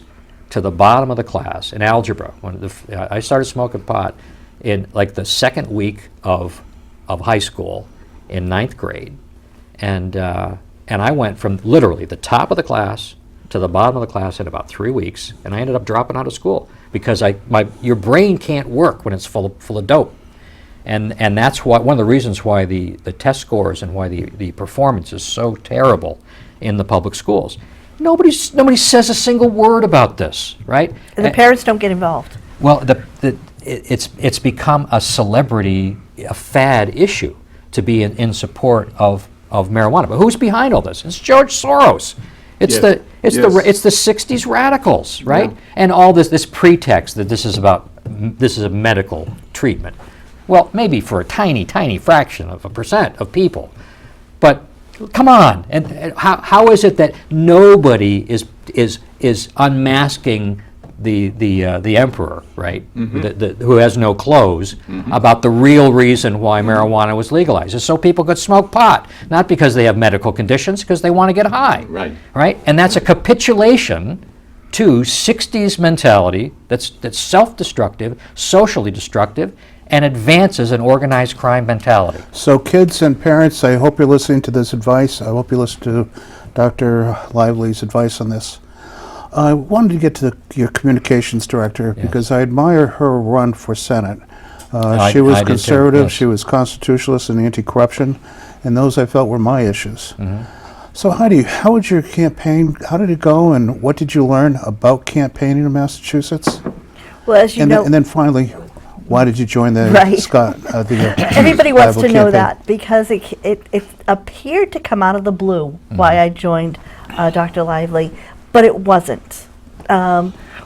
Speaker 2: to the bottom of the class in algebra. When I started smoking pot in like the second week of high school in ninth grade. And I went from literally the top of the class to the bottom of the class in about 3 weeks, and I ended up dropping out of school because your brain can't work when it's full of dope, and that's one of the reasons why the test scores and why the performance is so terrible in the public schools. Nobody says a single word about this, right?
Speaker 4: And the parents don't get involved.
Speaker 2: Well, it's become a celebrity, a fad issue to be in support of marijuana. But who's behind all this? It's George Soros. It's
Speaker 3: Yes.
Speaker 2: it's the '60s radicals, right?
Speaker 3: Yeah.
Speaker 2: And all this pretext that this is a medical treatment. Well, maybe for a tiny fraction of a percent of people, but come on. And how is it that nobody is unmasking the emperor, right? Who has no clothes, about the real reason why marijuana was legalized? Is so people could smoke pot, not because they have medical conditions, because they want to get high.
Speaker 3: Right.
Speaker 2: Right? And that's a capitulation to 60s mentality that's self-destructive, socially destructive, and advances an organized crime mentality.
Speaker 1: So kids and parents, I hope you're listening to this advice. I hope you listen to Dr. Lively's advice on this. I wanted to get to your communications director because I admire her run for Senate. She was
Speaker 2: I did too,
Speaker 1: conservative,
Speaker 2: yes.
Speaker 1: she was constitutionalist and anti-corruption, and those I felt were my issues. So how would your campaign, how did it go, and what did you learn about campaigning in Massachusetts?
Speaker 4: Well, as you know,
Speaker 1: And then finally, why did you join the
Speaker 4: Right.
Speaker 1: Scott?
Speaker 4: everybody wants to
Speaker 1: Lively
Speaker 4: know
Speaker 1: campaign?
Speaker 4: that because it appeared to come out of the blue why I joined Dr. Lively, but it wasn't.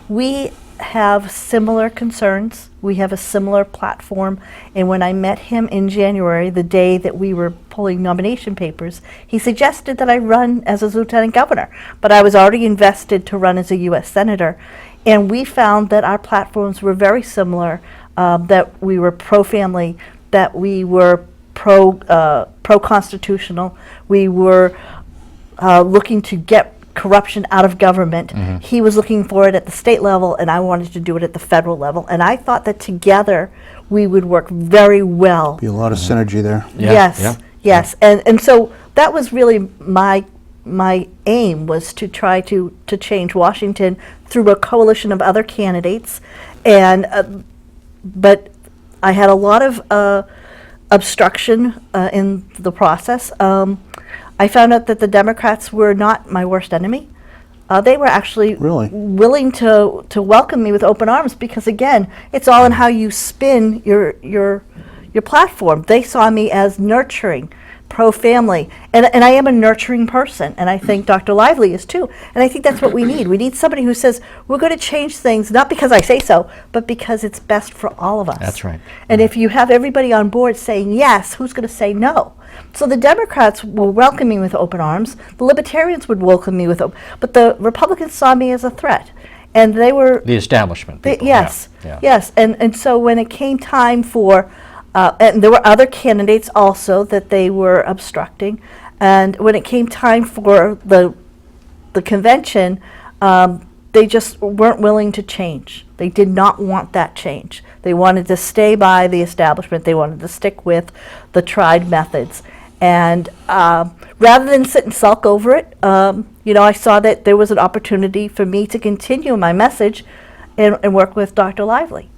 Speaker 4: We have similar concerns. We have a similar platform. And when I met him in January, the day that we were pulling nomination papers, he suggested that I run as a lieutenant governor. But I was already invested to run as a U.S. senator. And we found that our platforms were very similar, that we were pro-family, that we were pro-constitutional. We were looking to get corruption out of government. He was looking for it at the state level, and I wanted to do it at the federal level. And I thought that together we would work very well.
Speaker 1: Be a lot of synergy there.
Speaker 2: Yeah,
Speaker 4: Yes,
Speaker 2: yeah.
Speaker 4: yes. And so that was really my aim, was to try to change Washington through a coalition of other candidates. And but I had a lot of obstruction in the process. I found out that the Democrats were not my worst enemy. They were actually
Speaker 1: Really?
Speaker 4: willing to welcome me with open arms, because again, it's all in how you spin your platform. They saw me as nurturing, pro-family, and I am a nurturing person, and I think Dr. Lively is too. And I think that's what we need. We need somebody who says, we're going to change things, not because I say so, but because it's best for all of us.
Speaker 2: That's right.
Speaker 4: And if you have everybody on board saying yes, who's going to say no? So the Democrats will welcome me with open arms. The Libertarians would welcome me with open, but the Republicans saw me as a threat. And they were,
Speaker 2: The establishment people.
Speaker 4: yes,
Speaker 2: Yeah.
Speaker 4: yes. And so when it came time for, and there were other candidates also that they were obstructing, and when it came time for the convention, they just weren't willing to change. They did not want that change. They wanted to stay by the establishment. They wanted to stick with the tried methods. And rather than sit and sulk over it, I saw that there was an opportunity for me to continue my message and work with Dr. Lively.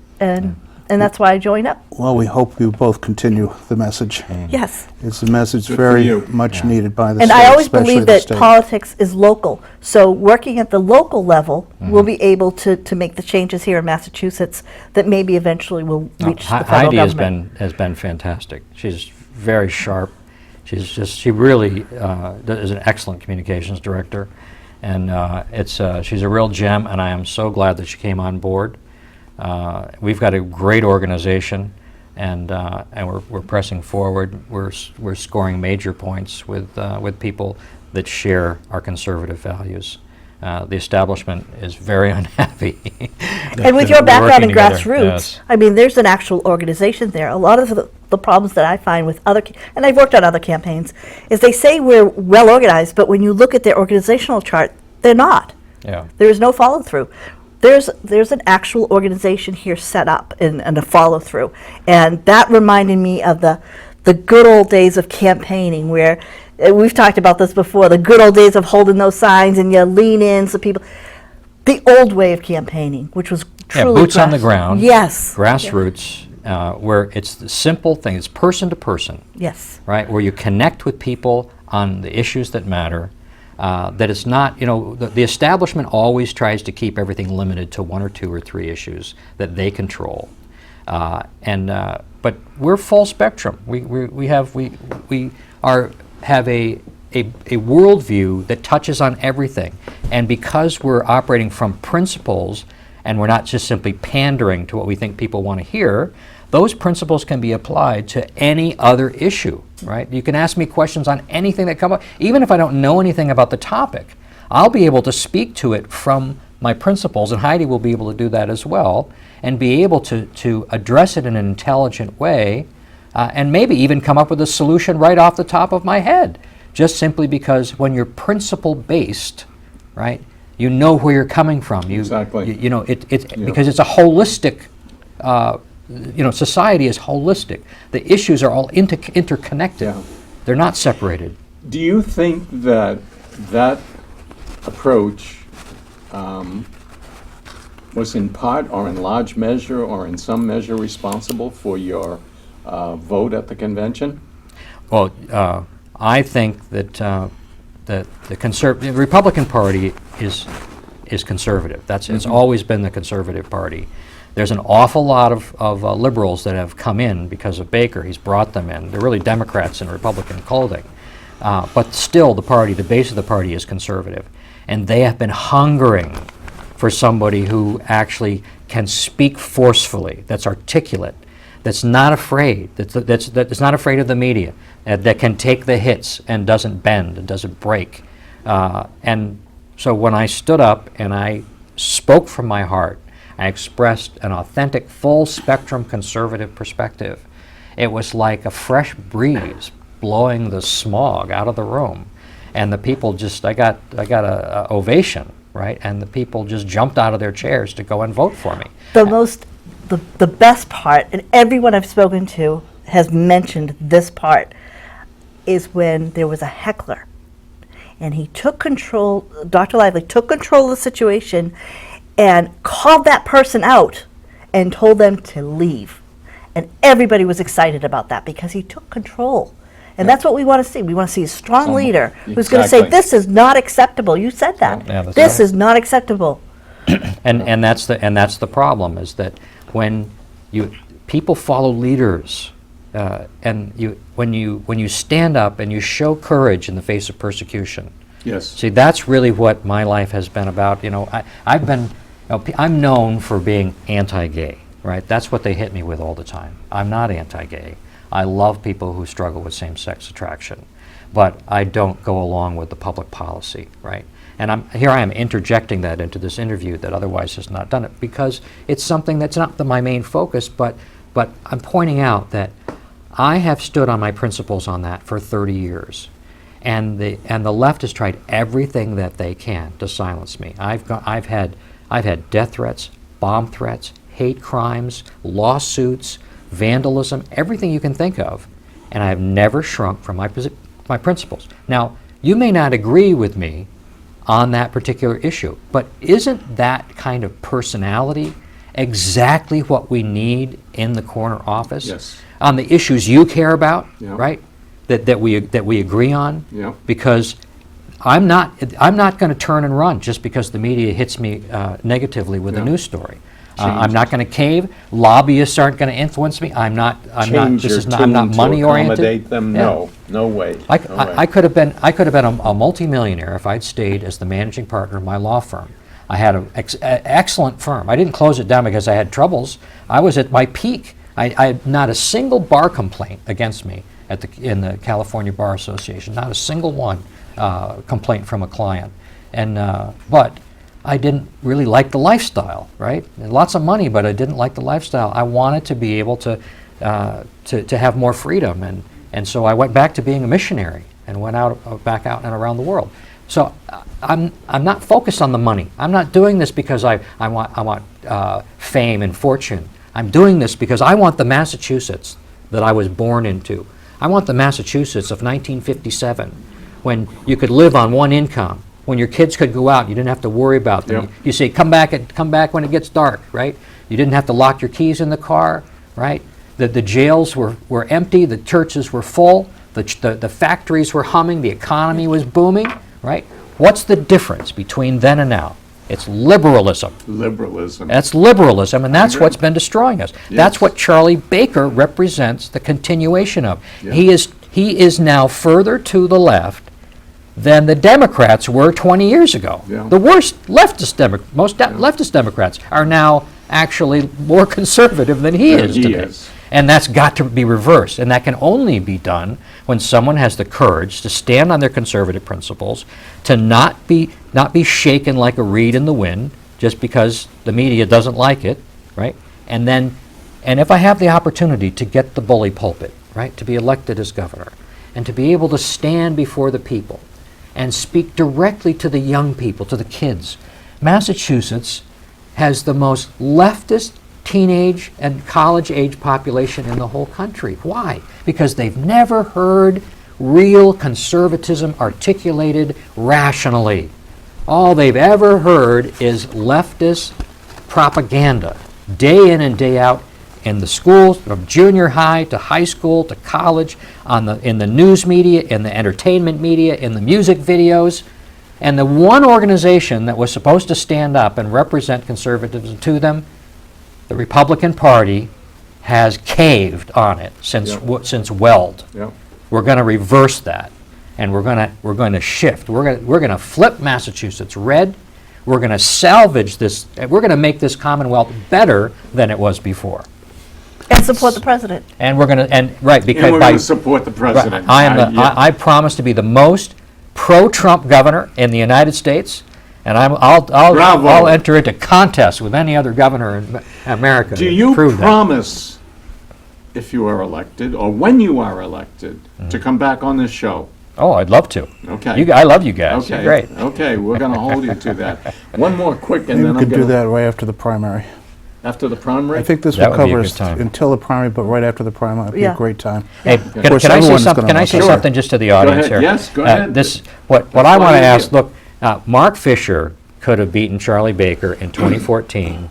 Speaker 4: And that's why I joined up.
Speaker 1: Well, we hope you both continue the message.
Speaker 4: Yes.
Speaker 1: It's a message
Speaker 3: Good for
Speaker 1: very
Speaker 3: you.
Speaker 1: much needed by the
Speaker 4: And
Speaker 1: state,
Speaker 4: I always
Speaker 1: especially
Speaker 4: believe
Speaker 1: the
Speaker 4: that
Speaker 1: state.
Speaker 4: politics is local. So working at the local level, we'll be able to make the changes here in Massachusetts that maybe eventually will reach the federal
Speaker 2: Heidi
Speaker 4: government.
Speaker 2: has been fantastic. She's very sharp. She really is an excellent communications director, and she's a real gem. And I am so glad that she came on board. We've got a great organization, and we're pressing forward. We're scoring major points with people that share our conservative values. The establishment is very unhappy.
Speaker 4: And with your
Speaker 2: We're
Speaker 4: background in
Speaker 2: working together,
Speaker 4: grassroots,
Speaker 2: yes.
Speaker 4: I mean, there's an actual organization there. A lot of the problems that I find with and I've worked on other campaigns, is they say we're well organized, but when you look at their organizational chart, they're not.
Speaker 2: Yeah.
Speaker 4: There is no follow through. There's an actual organization here set up and a follow through, and that reminded me of the good old days of campaigning, where we've talked about this before. The good old days of holding those signs and you lean in so people. The old way of campaigning, which was truly
Speaker 2: boots on the ground.
Speaker 4: Yes.
Speaker 2: Grassroots, where it's the simple thing. It's person to person.
Speaker 4: Yes.
Speaker 2: Right, where you connect with people on the issues that matter. That it's not, the establishment always tries to keep everything limited to 1 or 2 or 3 issues that they control. But we're full spectrum. We have a worldview that touches on everything. And because we're operating from principles and we're not just simply pandering to what we think people want to hear, those principles can be applied to any other issue, right? You can ask me questions on anything that comes up. Even if I don't know anything about the topic, I'll be able to speak to it from my principles, and Heidi will be able to do that as well, and be able to address it in an intelligent way, and maybe even come up with a solution right off the top of my head, just simply because when you're principle-based, right, you know where you're coming from.
Speaker 3: Exactly.
Speaker 2: Because it's a holistic society is holistic. The issues are all interconnected.
Speaker 3: Yeah.
Speaker 2: They're not separated.
Speaker 3: Do you think that approach was in part or in large measure or in some measure responsible for your vote at the convention?
Speaker 2: Well, I think that the Republican Party is conservative. It's always been the conservative party. There's an awful lot of liberals that have come in because of Baker. He's brought them in. They're really Democrats in Republican clothing. But still, the base of the party is conservative. And they have been hungering for somebody who actually can speak forcefully, that's articulate, that's not afraid, that's not afraid of the media, that can take the hits and doesn't bend and doesn't break. And so when I stood up and I spoke from my heart, I expressed an authentic, full-spectrum conservative perspective. It was like a fresh breeze blowing the smog out of the room, and the people just, I got a ovation, right? And the people just jumped out of their chairs to go and vote for me.
Speaker 4: The best part, and everyone I've spoken to has mentioned this part, is when there was a heckler, and he took control, Dr. Lively took control of the situation and called that person out and told them to leave. And everybody was excited about that because he took control. And that's what we want to see. We want to see a strong leader who's going to say,
Speaker 3: Exactly.
Speaker 4: this is not acceptable. You said that.
Speaker 2: Yeah, that's
Speaker 4: This
Speaker 2: right.
Speaker 4: is not acceptable.
Speaker 2: And that's the problem, is that when people follow leaders, and when you stand up and you show courage in the face of persecution.
Speaker 3: Yes.
Speaker 2: See, that's really what my life has been about. I'm known for being anti-gay, right? That's what they hit me with all the time. I'm not anti-gay. I love people who struggle with same-sex attraction, but I don't go along with the public policy, right? And here I am interjecting that into this interview that otherwise has not done it, because it's something that's not my main focus, but I'm pointing out that I have stood on my principles on that for 30 years. And the left has tried everything that they can to silence me. I've had death threats, bomb threats, hate crimes, lawsuits, vandalism, everything you can think of, and I have never shrunk from my principles. Now, you may not agree with me on that particular issue, but isn't that kind of personality exactly what we need in the corner office?
Speaker 3: Yes.
Speaker 2: On the issues you care about,
Speaker 3: Yeah.
Speaker 2: right? That we agree on.
Speaker 3: Yeah.
Speaker 2: Because I'm not going to turn and run just because the media hits me negatively with a
Speaker 3: Yeah.
Speaker 2: news story.
Speaker 3: Change
Speaker 2: I'm not going to cave. Lobbyists aren't going to influence me. I'm not.
Speaker 3: Change
Speaker 2: This
Speaker 3: your
Speaker 2: is not. I'm not
Speaker 3: tune to
Speaker 2: money oriented.
Speaker 3: accommodate them?
Speaker 2: Yeah.
Speaker 3: No way.
Speaker 2: I could have been a multimillionaire if I'd stayed as the managing partner of my law firm. I had an excellent firm. I didn't close it down because I had troubles. I was at my peak. I had not a single bar complaint against me in the California Bar Association. Not a single one complaint from a client. But I didn't really like the lifestyle, right? And lots of money, but I didn't like the lifestyle. I wanted to be able to have more freedom, and so I went back to being a missionary and went back out and around the world. So I'm not focused on the money. I'm not doing this because I want fame and fortune. I'm doing this because I want the Massachusetts that I was born into. I want the Massachusetts of 1957, when you could live on one income, when your kids could go out, you didn't have to worry about them.
Speaker 3: Yep.
Speaker 2: You say, come back when it gets dark, right? You didn't have to lock your keys in the car, right? The jails were empty, the churches were full, the factories were humming, the economy was booming, right? What's the difference between then and now? It's liberalism.
Speaker 3: Liberalism.
Speaker 2: That's liberalism, and that's
Speaker 3: agree.
Speaker 2: what's been destroying us.
Speaker 3: Yes.
Speaker 2: That's what Charlie Baker represents the continuation of.
Speaker 3: Yeah.
Speaker 2: He is now further to the left than the Democrats were 20 years ago.
Speaker 3: Yeah.
Speaker 2: The worst leftist Democrats are now actually more conservative than he
Speaker 3: Than
Speaker 2: is
Speaker 3: he
Speaker 2: today.
Speaker 3: is.
Speaker 2: And that's got to be reversed, and that can only be done when someone has the courage to stand on their conservative principles, to not be shaken like a reed in the wind just because the media doesn't like it, right? And if I have the opportunity to get the bully pulpit, right, to be elected as governor, and to be able to stand before the people and speak directly to the young people, to the kids. Massachusetts has the most leftist teenage and college-age population in the whole country. Why? Because they've never heard real conservatism articulated rationally. All they've ever heard is leftist propaganda, day in and day out, in the schools, from junior high to high school to college, in the news media, in the entertainment media, in the music videos. And the one organization that was supposed to stand up and represent conservatism to them, the Republican Party, has caved on it since Weld.
Speaker 3: Yeah.
Speaker 2: We're going to reverse that, and we're going to shift. We're going to flip Massachusetts red. We're going to salvage this. We're going to make this Commonwealth better than it was before.
Speaker 4: And support the president.
Speaker 2: And we're going to, right, because
Speaker 3: And we're
Speaker 2: by,
Speaker 3: going to support the president.
Speaker 2: I am the,
Speaker 3: Yeah.
Speaker 2: I promise to be the most pro-Trump governor in the United States, and
Speaker 3: Bravo.
Speaker 2: I'll enter into contest with any other governor in America
Speaker 3: Do
Speaker 2: to
Speaker 3: you
Speaker 2: prove that.
Speaker 3: promise, if you are elected, or when you are elected, to come back on this show?
Speaker 2: Oh, I'd love to.
Speaker 3: Okay.
Speaker 2: I love you guys.
Speaker 3: Okay.
Speaker 2: You're great.
Speaker 3: Okay, we're going to hold you to that. One more quick, and
Speaker 1: Maybe
Speaker 3: then
Speaker 1: we
Speaker 3: I'm
Speaker 1: could do
Speaker 3: going to,
Speaker 1: that right after the primary.
Speaker 3: after the primary?
Speaker 1: I think this
Speaker 2: That
Speaker 1: will
Speaker 2: would be a
Speaker 1: cover
Speaker 2: good
Speaker 1: us
Speaker 2: time.
Speaker 1: until the primary, but right after the primary would be
Speaker 4: Yeah.
Speaker 1: a great time.
Speaker 2: Hey,
Speaker 1: Of course,
Speaker 2: can I say
Speaker 1: everyone's
Speaker 2: something?
Speaker 1: gonna
Speaker 2: Can I
Speaker 1: want
Speaker 2: say
Speaker 1: that.
Speaker 3: Sure.
Speaker 2: something just to the audience
Speaker 3: ahead.
Speaker 2: here?
Speaker 3: Yes, go ahead.
Speaker 2: This what
Speaker 3: That's
Speaker 2: I
Speaker 3: why
Speaker 2: want to
Speaker 3: you're
Speaker 2: ask.
Speaker 3: here.
Speaker 2: Look, Mark Fisher could have beaten Charlie Baker in 2014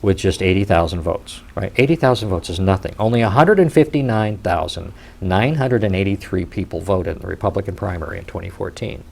Speaker 2: with just 80,000 votes. Right? 80,000 votes is nothing. Only 159,983 people voted in the Republican primary in 2014.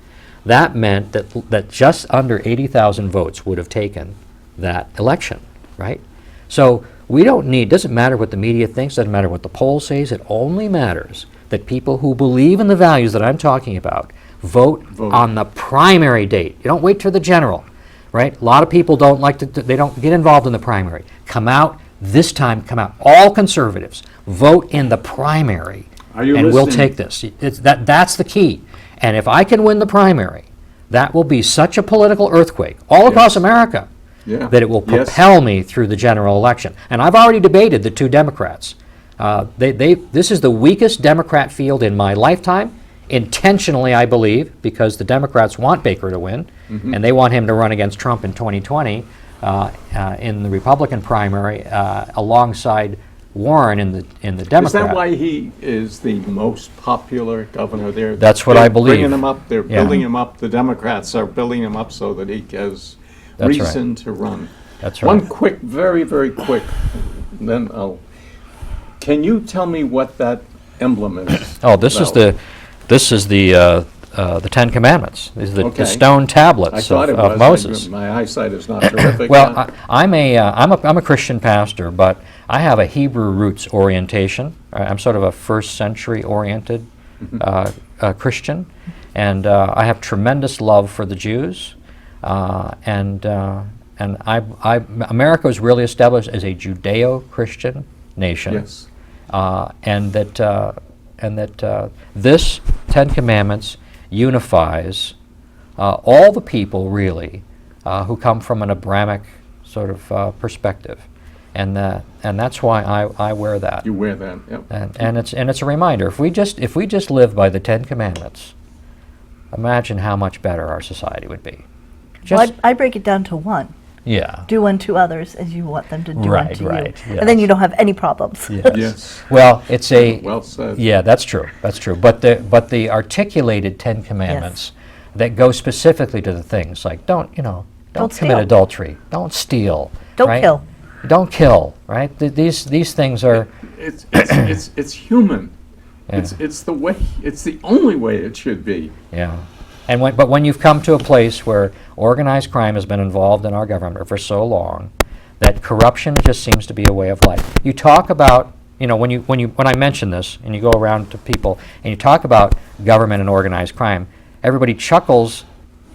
Speaker 2: That meant that just under 80,000 votes would have taken that election, right? So we don't need, doesn't matter what the media thinks, doesn't matter what the poll says, it only matters that people who believe in the values that I'm talking about vote on the primary date. You don't wait for the general, right? A lot of people don't like to, they don't get involved in the primary. Come out, this time come out, all conservatives, vote in the primary.
Speaker 3: Are you
Speaker 2: and we'll
Speaker 3: listening?
Speaker 2: take this. That's the key. And if I can win the primary, that will be such a political earthquake all across America
Speaker 3: Yeah.
Speaker 2: that it will
Speaker 3: Yes.
Speaker 2: propel me through the general election. And I've already debated the two Democrats. This is the weakest Democrat field in my lifetime, intentionally, I believe, because the Democrats want Baker to win,
Speaker 3: Mm-hmm.
Speaker 2: and they want him to run against Trump in 2020 in the Republican primary alongside Warren in the Democrat.
Speaker 3: Is that why he is the most popular governor there?
Speaker 2: That's what
Speaker 3: They're
Speaker 2: I believe.
Speaker 3: Bringing him up, they're
Speaker 2: Yeah.
Speaker 3: building him up, the Democrats are building him up so that he has
Speaker 2: That's right.
Speaker 3: reason to run.
Speaker 2: That's
Speaker 3: One
Speaker 2: right.
Speaker 3: quick, very, very quick, then can you tell me what that emblem is?
Speaker 2: Oh, this is
Speaker 3: about?
Speaker 2: the Ten Commandments. These are the
Speaker 3: Okay.
Speaker 2: stone
Speaker 3: I
Speaker 2: tablets
Speaker 3: thought it
Speaker 2: of
Speaker 3: was.
Speaker 2: Moses.
Speaker 3: My eyesight is not terrific.
Speaker 2: Well, I'm a Christian pastor, but I have a Hebrew roots orientation. I'm sort of a first century oriented Christian, and I have tremendous love for the Jews, and America was really established as a Judeo-Christian nation.
Speaker 3: Yes.
Speaker 2: And that this Ten Commandments unifies all the people really who come from an Abrahamic sort of perspective, and that's why I wear that.
Speaker 3: You wear that, yep.
Speaker 2: And it's a reminder. If we just live by the Ten Commandments, imagine how much better our society would be.
Speaker 4: Well, I break it down to one.
Speaker 2: Yeah.
Speaker 4: Do unto others as you want them to do
Speaker 2: Right,
Speaker 4: unto
Speaker 2: right,
Speaker 4: you.
Speaker 2: yes.
Speaker 4: And then you don't have any problems.
Speaker 3: Yes.
Speaker 2: Well, it's a
Speaker 3: Well said.
Speaker 2: Yeah, that's true. That's true. But the articulated Ten Commandments that go specifically to the things like don't
Speaker 4: Don't
Speaker 2: commit
Speaker 4: steal.
Speaker 2: adultery, don't steal,
Speaker 4: Don't
Speaker 2: right?
Speaker 4: kill.
Speaker 2: Don't kill, right? These things are
Speaker 3: It's human.
Speaker 2: Yeah.
Speaker 3: It's the way. It's the only way it should be.
Speaker 2: yeah. And but when you've come to a place where organized crime has been involved in our government for so long, that corruption just seems to be a way of life. You talk about, when I mention this and you go around to people and you talk about government and organized crime, everybody chuckles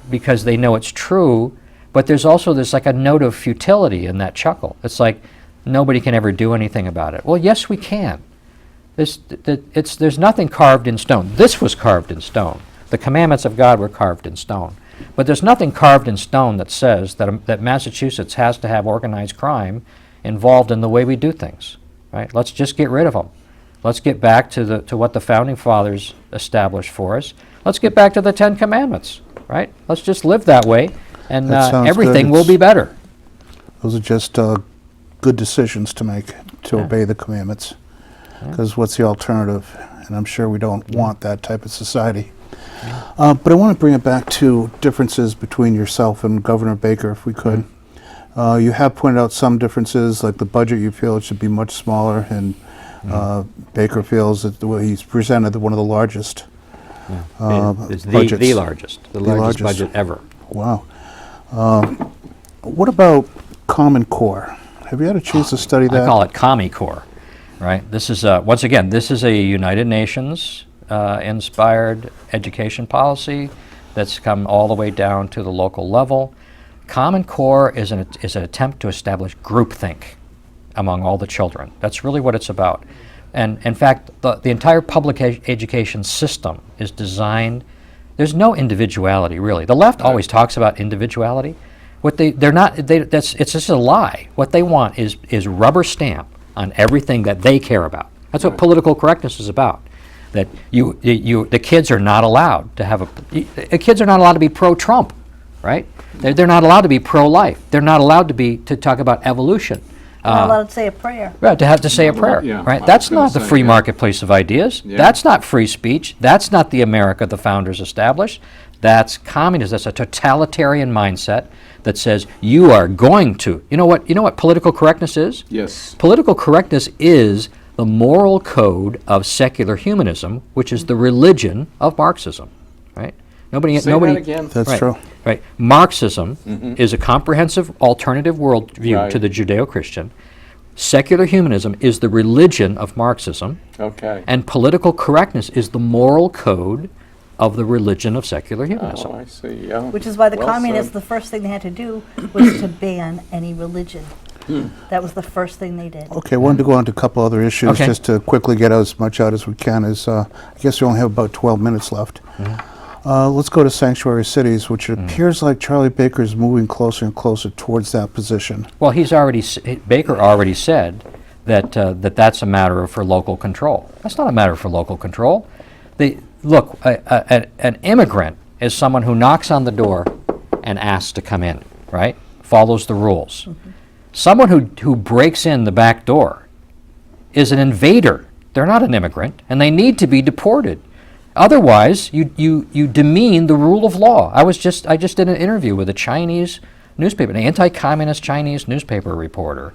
Speaker 2: because they know it's true, but there's also this like a note of futility in that chuckle. It's like nobody can ever do anything about it. Well, yes, we can. There's nothing carved in stone. This was carved in stone. The commandments of God were carved in stone. But there's nothing carved in stone that says that Massachusetts has to have organized crime involved in the way we do things. Right? Let's just get rid of them. Let's get back to what the Founding Fathers established for us. Let's get back to the Ten Commandments. Right? Let's just live that way, and
Speaker 1: That sounds
Speaker 2: everything
Speaker 1: good.
Speaker 2: will be better.
Speaker 1: Those are just good decisions to make, to
Speaker 2: Yeah.
Speaker 1: obey the commandments. Because what's the alternative? And I'm sure we don't want that type of society. But I want to bring it back to differences between yourself and Governor Baker, if we could. You have pointed out some differences, like the budget you feel it should be much smaller, and Baker feels that the way he's presented one of the largest
Speaker 2: It's
Speaker 1: budgets.
Speaker 2: the largest
Speaker 1: largest.
Speaker 2: budget ever.
Speaker 1: Wow. What about Common Core? Have you had a chance to study that?
Speaker 2: I call it Commie Core, right? This is, once again, this is a United Nations inspired education policy that's come all the way down to the local level. Common Core is an attempt to establish groupthink among all the children. That's really what it's about. And in fact, the entire public education system is designed, there's no individuality really. The left always talks about individuality. It's just a lie. What they want is rubber stamp on everything that they care about. That's what political correctness is about. That the kids are not allowed to have kids are not allowed to be pro-Trump, right? They're not allowed to be pro-life. They're not allowed to talk about evolution.
Speaker 4: Not allowed to say a prayer.
Speaker 2: Right, to have to say a prayer,
Speaker 3: yeah,
Speaker 2: right?
Speaker 3: I
Speaker 2: That's
Speaker 3: was gonna
Speaker 2: not the
Speaker 3: say,
Speaker 2: free
Speaker 3: yeah.
Speaker 2: marketplace of ideas.
Speaker 3: Yeah.
Speaker 2: That's not free speech. That's not the America the founders established. That's communism. That's a totalitarian mindset that says you are going to. You know what political correctness is?
Speaker 3: Yes.
Speaker 2: Political correctness is the moral code of secular humanism, which is the religion of Marxism, right? Nobody.
Speaker 3: Say that again.
Speaker 1: That's
Speaker 2: Right,
Speaker 1: true.
Speaker 2: Right. Marxism is a comprehensive alternative worldview
Speaker 3: Right.
Speaker 2: to the Judeo-Christian. Secular humanism is the religion of Marxism,
Speaker 3: Okay.
Speaker 2: and political correctness is the moral code of the religion of secular humanism.
Speaker 3: Oh, I see. Yeah.
Speaker 4: Which is why the
Speaker 3: Well
Speaker 4: communists,
Speaker 3: said.
Speaker 4: the first thing they had to do was to ban any religion. That was the first thing they did.
Speaker 1: Okay, I wanted to go on to a couple other issues,
Speaker 2: Okay.
Speaker 1: just to quickly get as much out as we can. I guess we only have about 12 minutes left. Let's go to sanctuary cities, which it appears like Charlie Baker is moving closer and closer towards that position.
Speaker 2: Well, Baker already said that that's a matter for local control. That's not a matter for local control. Look, an immigrant is someone who knocks on the door and asks to come in, right? Follows the rules. Someone who breaks in the back door is an invader. They're not an immigrant, and they need to be deported. Otherwise, you demean the rule of law. I just did an interview with a Chinese newspaper, an anti-communist Chinese newspaper reporter,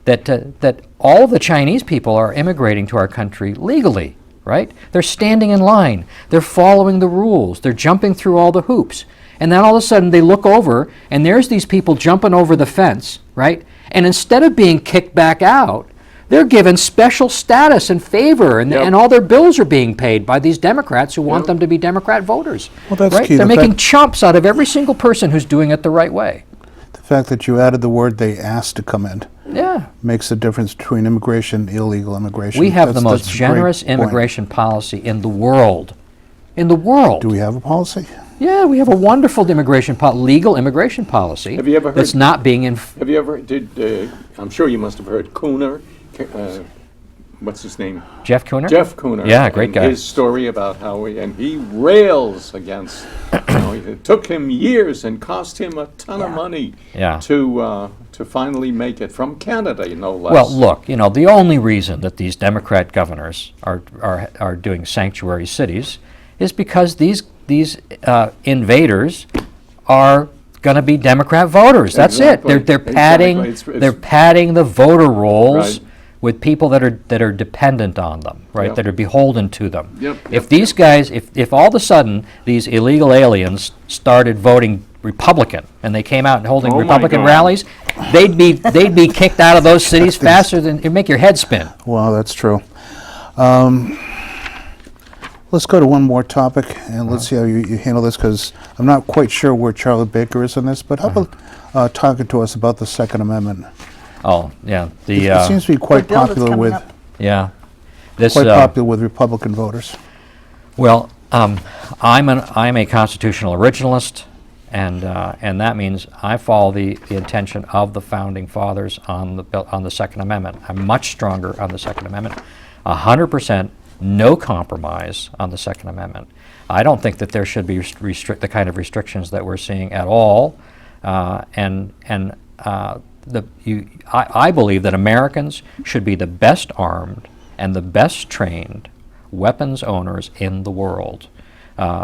Speaker 2: that all the Chinese people are immigrating to our country legally, right? They're standing in line. They're following the rules. They're jumping through all the hoops. And then all of a sudden they look over, and there's these people jumping over the fence, right? And instead of being kicked back out, they're given special status and favor, and,
Speaker 3: Yep.
Speaker 2: and all their bills are being paid by these Democrats who want them to be Democrat voters.
Speaker 1: Well, that's
Speaker 2: right?
Speaker 1: key.
Speaker 2: They're
Speaker 1: The
Speaker 2: making
Speaker 1: fact-
Speaker 2: chumps out of every single person who's doing it the right way.
Speaker 1: The fact that you added the word "they asked to come in"
Speaker 2: Yeah.
Speaker 1: makes the difference between immigration and illegal immigration.
Speaker 2: We have the
Speaker 1: That's-
Speaker 2: most
Speaker 1: that's a great
Speaker 2: generous
Speaker 1: point.
Speaker 2: immigration policy in the world. In the world.
Speaker 1: Do we have a policy?
Speaker 2: Yeah, we have a wonderful legal immigration policy.
Speaker 3: Have you ever
Speaker 2: that's
Speaker 3: heard-
Speaker 2: not being
Speaker 3: Have you ever I'm sure you must have heard Cooner. What's his name?
Speaker 2: Jeff Cooner?
Speaker 3: Jeff Cooner.
Speaker 2: Yeah, great
Speaker 3: and
Speaker 2: guy.
Speaker 3: His story about how he rails against. It took him years and cost him a ton of money.
Speaker 2: Yeah.
Speaker 3: To finally make it from Canada, no less.
Speaker 2: Well, look, the only reason that these Democrat governors are doing sanctuary cities is because these invaders are going to be Democrat voters. That's
Speaker 3: Exactly.
Speaker 2: it. They're padding
Speaker 3: Exactly.
Speaker 2: they're padding the voter rolls
Speaker 3: Right.
Speaker 2: with people that are dependent on them, right?
Speaker 3: Yep.
Speaker 2: That are beholden to them.
Speaker 3: Yep,
Speaker 2: If
Speaker 3: yep,
Speaker 2: these guys, if all of a sudden these illegal aliens started voting Republican and they came out and holding
Speaker 3: Oh my
Speaker 2: Republican
Speaker 3: God.
Speaker 2: rallies, they'd be kicked out of those cities faster than it'd make your head spin.
Speaker 1: Well, that's true. Let's go to one more topic, and let's see how you handle this, because I'm not quite sure where Charlie Baker is in this, but how about talking to us about the Second Amendment?
Speaker 2: Oh, yeah.
Speaker 1: It seems to be quite
Speaker 4: The bill that's
Speaker 1: popular
Speaker 4: coming
Speaker 1: with
Speaker 4: up.
Speaker 2: Yeah. This,
Speaker 1: quite popular with Republican voters.
Speaker 2: well, I'm a constitutional originalist, and that means I follow the intention of the founding fathers on the Second Amendment. I'm much stronger on the Second Amendment. 100% no compromise on the Second Amendment. I don't think that there should be the kind of restrictions that we're seeing at all, I believe that Americans should be the best armed and the best trained weapons owners in the world.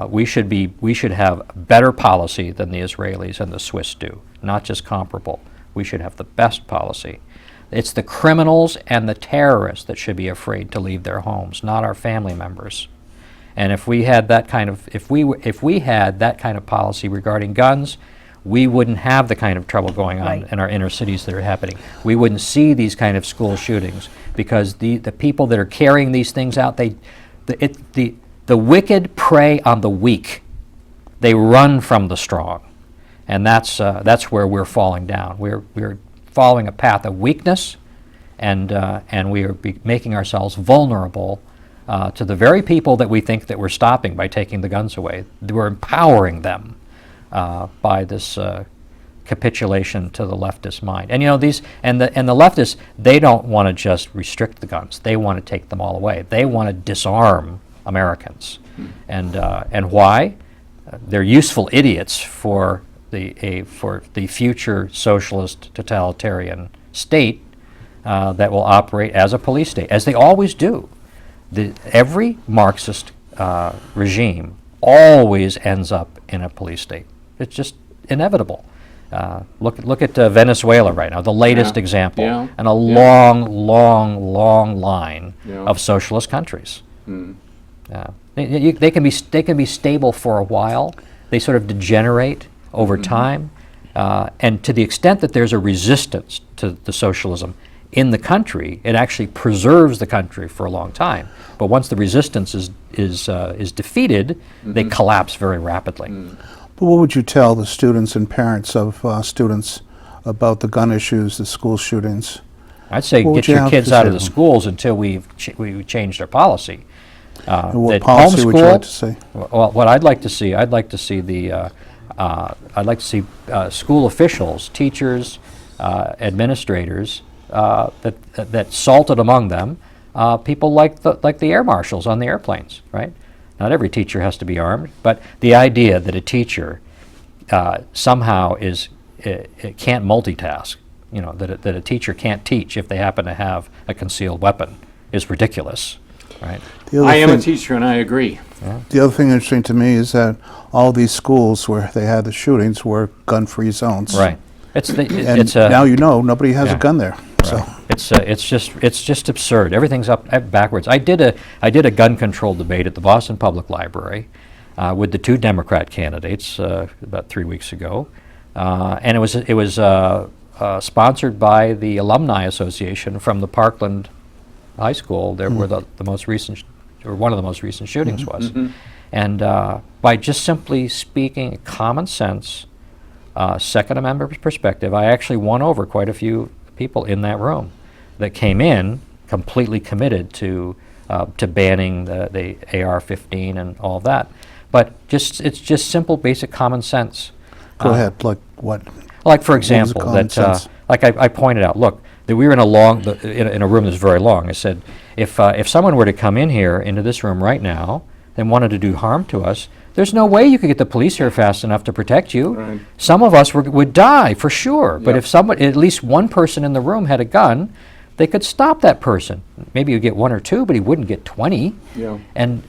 Speaker 2: We should have better policy than the Israelis and the Swiss do, not just comparable. We should have the best policy. It's the criminals and the terrorists that should be afraid to leave their homes, not our family members. And if we had that kind of policy regarding guns, we wouldn't have the kind of trouble going on
Speaker 4: Right.
Speaker 2: in our inner cities that are happening. We wouldn't see these kind of school shootings because the people that are carrying these things out, the wicked prey on the weak. They run from the strong. And that's where we're falling down. We're following a path of weakness, and we are making ourselves vulnerable to the very people that we think that we're stopping by taking the guns away. We're empowering them by this capitulation to the leftist mind. And the leftists, they don't want to just restrict the guns. They want to take them all away. They want to disarm Americans. And why? They're useful idiots for the future socialist totalitarian state that will operate as a police state, as they always do. Every Marxist regime always ends up in a police state. It's just inevitable. Look at Venezuela right now, the latest example,
Speaker 3: Yeah.
Speaker 2: and a long line
Speaker 3: Yeah.
Speaker 2: of socialist countries. They can be stable for a while. They sort of degenerate over time, and to the extent that there's a resistance to the socialism in the country, it actually preserves the country for a long time. But once the resistance is defeated, they collapse very rapidly.
Speaker 1: But what would you tell the students and parents of students about the gun issues, the school shootings?
Speaker 2: I'd say
Speaker 1: What would
Speaker 2: get
Speaker 1: you
Speaker 2: your
Speaker 1: have
Speaker 2: kids
Speaker 1: to
Speaker 2: out
Speaker 1: say
Speaker 2: of the
Speaker 1: to them?
Speaker 2: schools until we've changed our policy.
Speaker 1: And what
Speaker 2: That
Speaker 1: policy would you like to
Speaker 2: homeschool-
Speaker 1: see?
Speaker 2: Well, what I'd like to see school officials, teachers, administrators that salted among them people like the air marshals on the airplanes, right? Not every teacher has to be armed, but the idea that a teacher somehow can't multitask, that a teacher can't teach if they happen to have a concealed weapon is ridiculous, right?
Speaker 1: The other
Speaker 3: I am a
Speaker 1: thing-
Speaker 3: teacher and I agree.
Speaker 1: The other thing interesting to me is that all these schools where they had the shootings were gun-free zones.
Speaker 2: Right.
Speaker 1: And now nobody has
Speaker 2: Yeah.
Speaker 1: a gun there. So
Speaker 2: It's just absurd. Everything's up backwards. I did a gun control debate at the Boston Public Library with the two Democrat candidates about 3 weeks ago, and it was sponsored by the Alumni Association from the Parkland High School. There where the most recent, or one of the most recent shootings was, and by just simply speaking common sense, Second Amendment perspective, I actually won over quite a few people in that room that came in completely committed to banning the AR-15 and all of that. But it's just simple, basic common sense.
Speaker 1: go ahead, like what?
Speaker 2: Like, for
Speaker 1: the
Speaker 2: example,
Speaker 1: common sense?
Speaker 2: like I pointed out, look, that we were in a room that's very long. I said, if someone were to come in here into this room right now and wanted to do harm to us, there's no way you could get the police here fast enough to protect you.
Speaker 3: Right.
Speaker 2: Some of us would die for sure. But
Speaker 3: Yep.
Speaker 2: if at least one person in the room had a gun, they could stop that person. Maybe you'd get one or two, but he wouldn't get 20.
Speaker 3: Yeah.
Speaker 2: And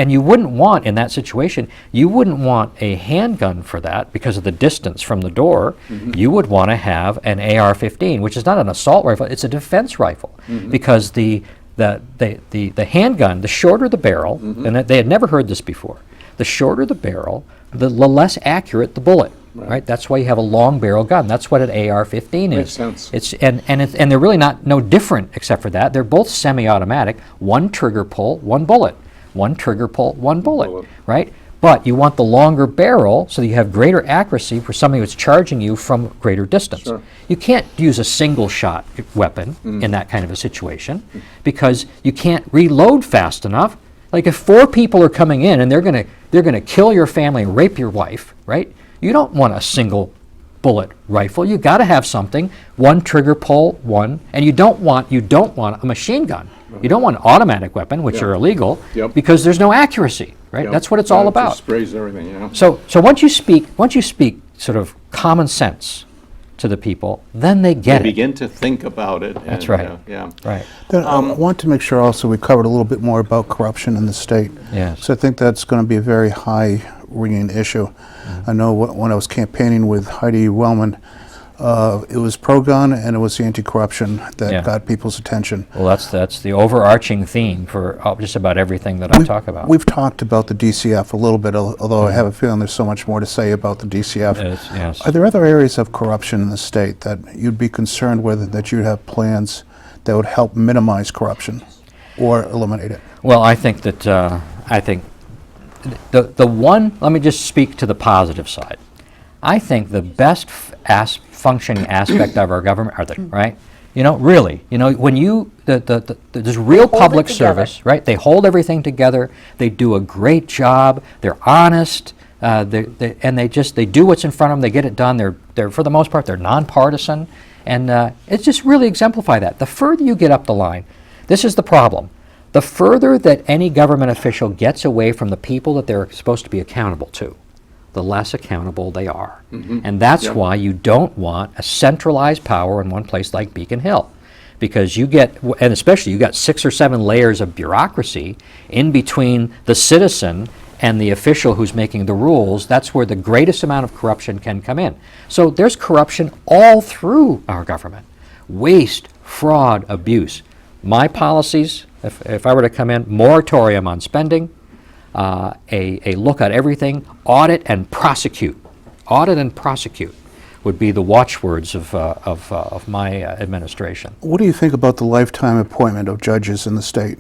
Speaker 2: you wouldn't want, in that situation, you wouldn't want a handgun for that because of the distance from the door. You would want to have an AR-15, which is not an assault rifle, it's a defense rifle, because the handgun, the shorter the barrel, and they had never heard this before, the shorter the barrel, the less accurate the bullet. Right. That's why you have a long barrel gun. That's what an AR-15
Speaker 3: Makes
Speaker 2: is.
Speaker 3: sense.
Speaker 2: It's and they're really no different except for that. They're both semi-automatic. One trigger pull, one bullet. One trigger pull, one bullet. Right. But you want the longer barrel so that you have greater accuracy for something that's charging you from greater distance.
Speaker 3: Sure.
Speaker 2: You can't use a single shot weapon in that kind of a situation because you can't reload fast enough. Like if 4 people are coming in and they're gonna kill your family and rape your wife, right? You don't want a single bullet rifle. You got to have something, one trigger pull, one, and you don't want a machine gun. You don't want an automatic weapon, which
Speaker 3: Yeah.
Speaker 2: are illegal,
Speaker 3: Yep.
Speaker 2: because there's no accuracy, right?
Speaker 3: Yep.
Speaker 2: That's what it's all
Speaker 3: It
Speaker 2: about.
Speaker 3: just sprays everything,
Speaker 2: So once you speak sort of common sense to the people, then they
Speaker 3: They
Speaker 2: get it.
Speaker 3: begin to think about it.
Speaker 2: That's
Speaker 3: and,
Speaker 2: right.
Speaker 3: Yeah.
Speaker 2: Right.
Speaker 1: Then I want to make sure also we covered a little bit more about corruption in the state.
Speaker 2: Yes.
Speaker 1: So I think that's going to be a very high ringing issue. I know when I was campaigning with Heidi Wellman, it was pro-gun and it was the anti-corruption that
Speaker 2: Yeah.
Speaker 1: got people's attention.
Speaker 2: Well, that's the overarching theme for just about everything that I talk about.
Speaker 1: We've talked about the DCF a little bit, although I have a feeling there's so much more to say about the DCF.
Speaker 2: Yes.
Speaker 1: Are there other areas of corruption in the state that you'd be concerned with, that you'd have plans that would help minimize corruption or eliminate it?
Speaker 2: Well, I think that the one. Let me just speak to the positive side. I think the best functioning aspect of our government are the, right? You know, really, you know, when you, there's real
Speaker 4: hold it
Speaker 2: public
Speaker 4: together.
Speaker 2: service, right? They hold everything together. They do a great job. They're honest. And they do what's in front of them. They get it done. They're for the most part, they're nonpartisan. And it's just really exemplify that. The further you get up the line, this is the problem. The further that any government official gets away from the people that they're supposed to be accountable to, the less accountable they are. And that's
Speaker 3: Yep.
Speaker 2: why you don't want a centralized power in one place like Beacon Hill. Because you get, and especially you got 6 or 7 layers of bureaucracy in between the citizen and the official who's making the rules. That's where the greatest amount of corruption can come in. So there's corruption all through our government. Waste, fraud, abuse. My policies, if I were to come in, moratorium on spending, a look at everything, audit and prosecute. Audit and prosecute would be the watchwords of my administration.
Speaker 1: What do you think about the lifetime appointment of judges in the state?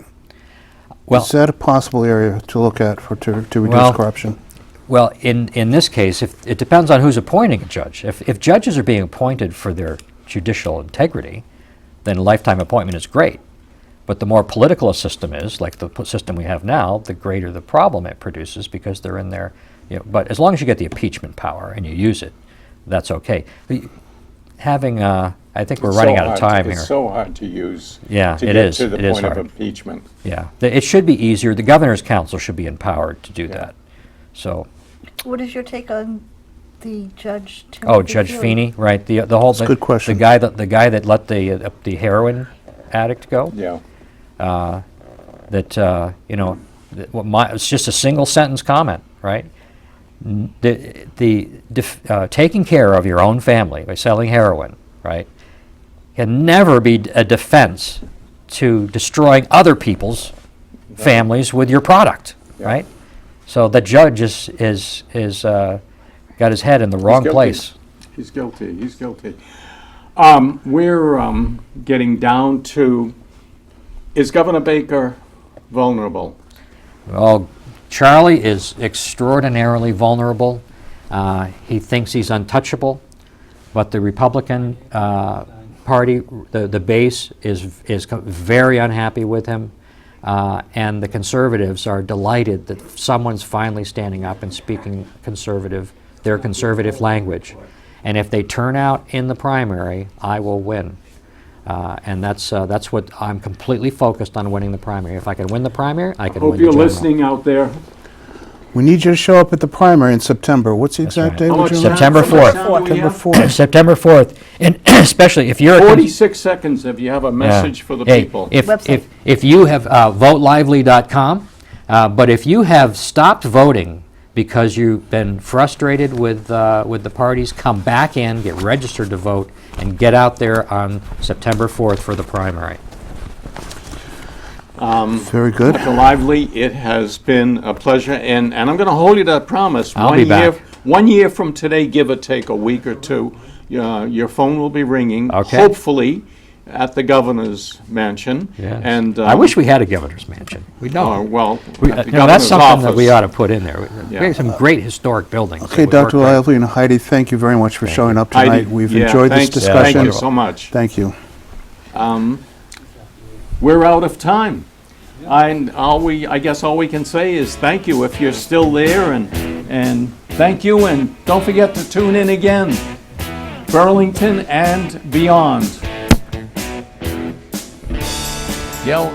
Speaker 2: Well,
Speaker 1: Is that a possible area to look at to reduce
Speaker 2: Well,
Speaker 1: corruption?
Speaker 2: Well, in this case, it depends on who's appointing a judge. If judges are being appointed for their judicial integrity, then a lifetime appointment is great. But the more political a system is, like the system we have now, the greater the problem it produces because they're in there. You know, but as long as you get the impeachment power and you use it, that's okay. Having, I think we're running out of time here.
Speaker 3: It's so hard to use.
Speaker 2: Yeah,
Speaker 3: to
Speaker 2: it
Speaker 3: get
Speaker 2: is.
Speaker 3: to the
Speaker 2: It is
Speaker 3: point of
Speaker 2: hard.
Speaker 3: impeachment.
Speaker 2: Yeah, it should be easier. The governor's council should be empowered to do that. So.
Speaker 4: What is your take on the Judge Timothy
Speaker 2: Oh, Judge
Speaker 4: Feely?
Speaker 2: Feeney, right? The whole
Speaker 1: a good question.
Speaker 2: The guy that let the heroin addict go.
Speaker 3: Yeah.
Speaker 2: You know, it's just a single sentence comment, right? Taking care of your own family by selling heroin, right, can never be a defense to destroying other people's families with your product, right? So the judge is got his head in the wrong
Speaker 3: guilty.
Speaker 2: place.
Speaker 3: He's guilty. He's guilty. We're getting down to, is Governor Baker vulnerable?
Speaker 2: Well, Charlie is extraordinarily vulnerable. He thinks he's untouchable, but the Republican Party, the base, is very unhappy with him, and the conservatives are delighted that someone's finally standing up and speaking their conservative language. And if they turn out in the primary, I will win. And that's what I'm completely focused on, winning the primary. If I can win the primary, I can win
Speaker 3: Hope
Speaker 2: the
Speaker 3: you're
Speaker 2: general.
Speaker 3: listening out there.
Speaker 1: We need you to show up at the primary in September. What's the exact
Speaker 2: right.
Speaker 1: date?
Speaker 3: How
Speaker 1: would
Speaker 3: much
Speaker 1: you
Speaker 3: time-
Speaker 1: like?
Speaker 2: September
Speaker 3: how much
Speaker 2: 4th.
Speaker 3: time do we
Speaker 1: September
Speaker 3: have?
Speaker 1: 4th.
Speaker 2: September 4th, and especially if you're a
Speaker 3: 46 seconds if you have a message for the
Speaker 2: Hey,
Speaker 3: people.
Speaker 4: Website.
Speaker 2: If you have votelively.com, but if you have stopped voting because you've been frustrated with the parties, come back in, get registered to vote, and get out there on September 4th for the primary.
Speaker 1: Very good.
Speaker 3: Dr. Lively, it has been a pleasure, and I'm going to hold you to that promise.
Speaker 2: I'll be back.
Speaker 3: 1 year from today, give or take a week or two, your phone will be ringing.
Speaker 2: Okay.
Speaker 3: Hopefully, at the governor's mansion.
Speaker 2: Yes.
Speaker 3: And
Speaker 2: I wish we had a governor's mansion. We don't.
Speaker 3: well,
Speaker 2: We-
Speaker 3: at the
Speaker 2: you know, that's
Speaker 3: governor's
Speaker 2: something that
Speaker 3: office.
Speaker 2: we ought to put in there. We
Speaker 3: Yeah.
Speaker 2: have some great historic buildings. that
Speaker 1: Okay,
Speaker 2: would work
Speaker 1: Dr.
Speaker 2: great.
Speaker 1: Lively and Heidi, thank you very much for showing up
Speaker 3: Heidi,
Speaker 1: tonight. We've
Speaker 3: yeah,
Speaker 1: enjoyed this
Speaker 3: thanks.
Speaker 1: discussion.
Speaker 3: Thank you so much.
Speaker 1: Thank you.
Speaker 3: We're out of time. And I guess all we can say is thank you if you're still there, and thank you, and don't forget to tune in again. Burlington and beyond. Yell.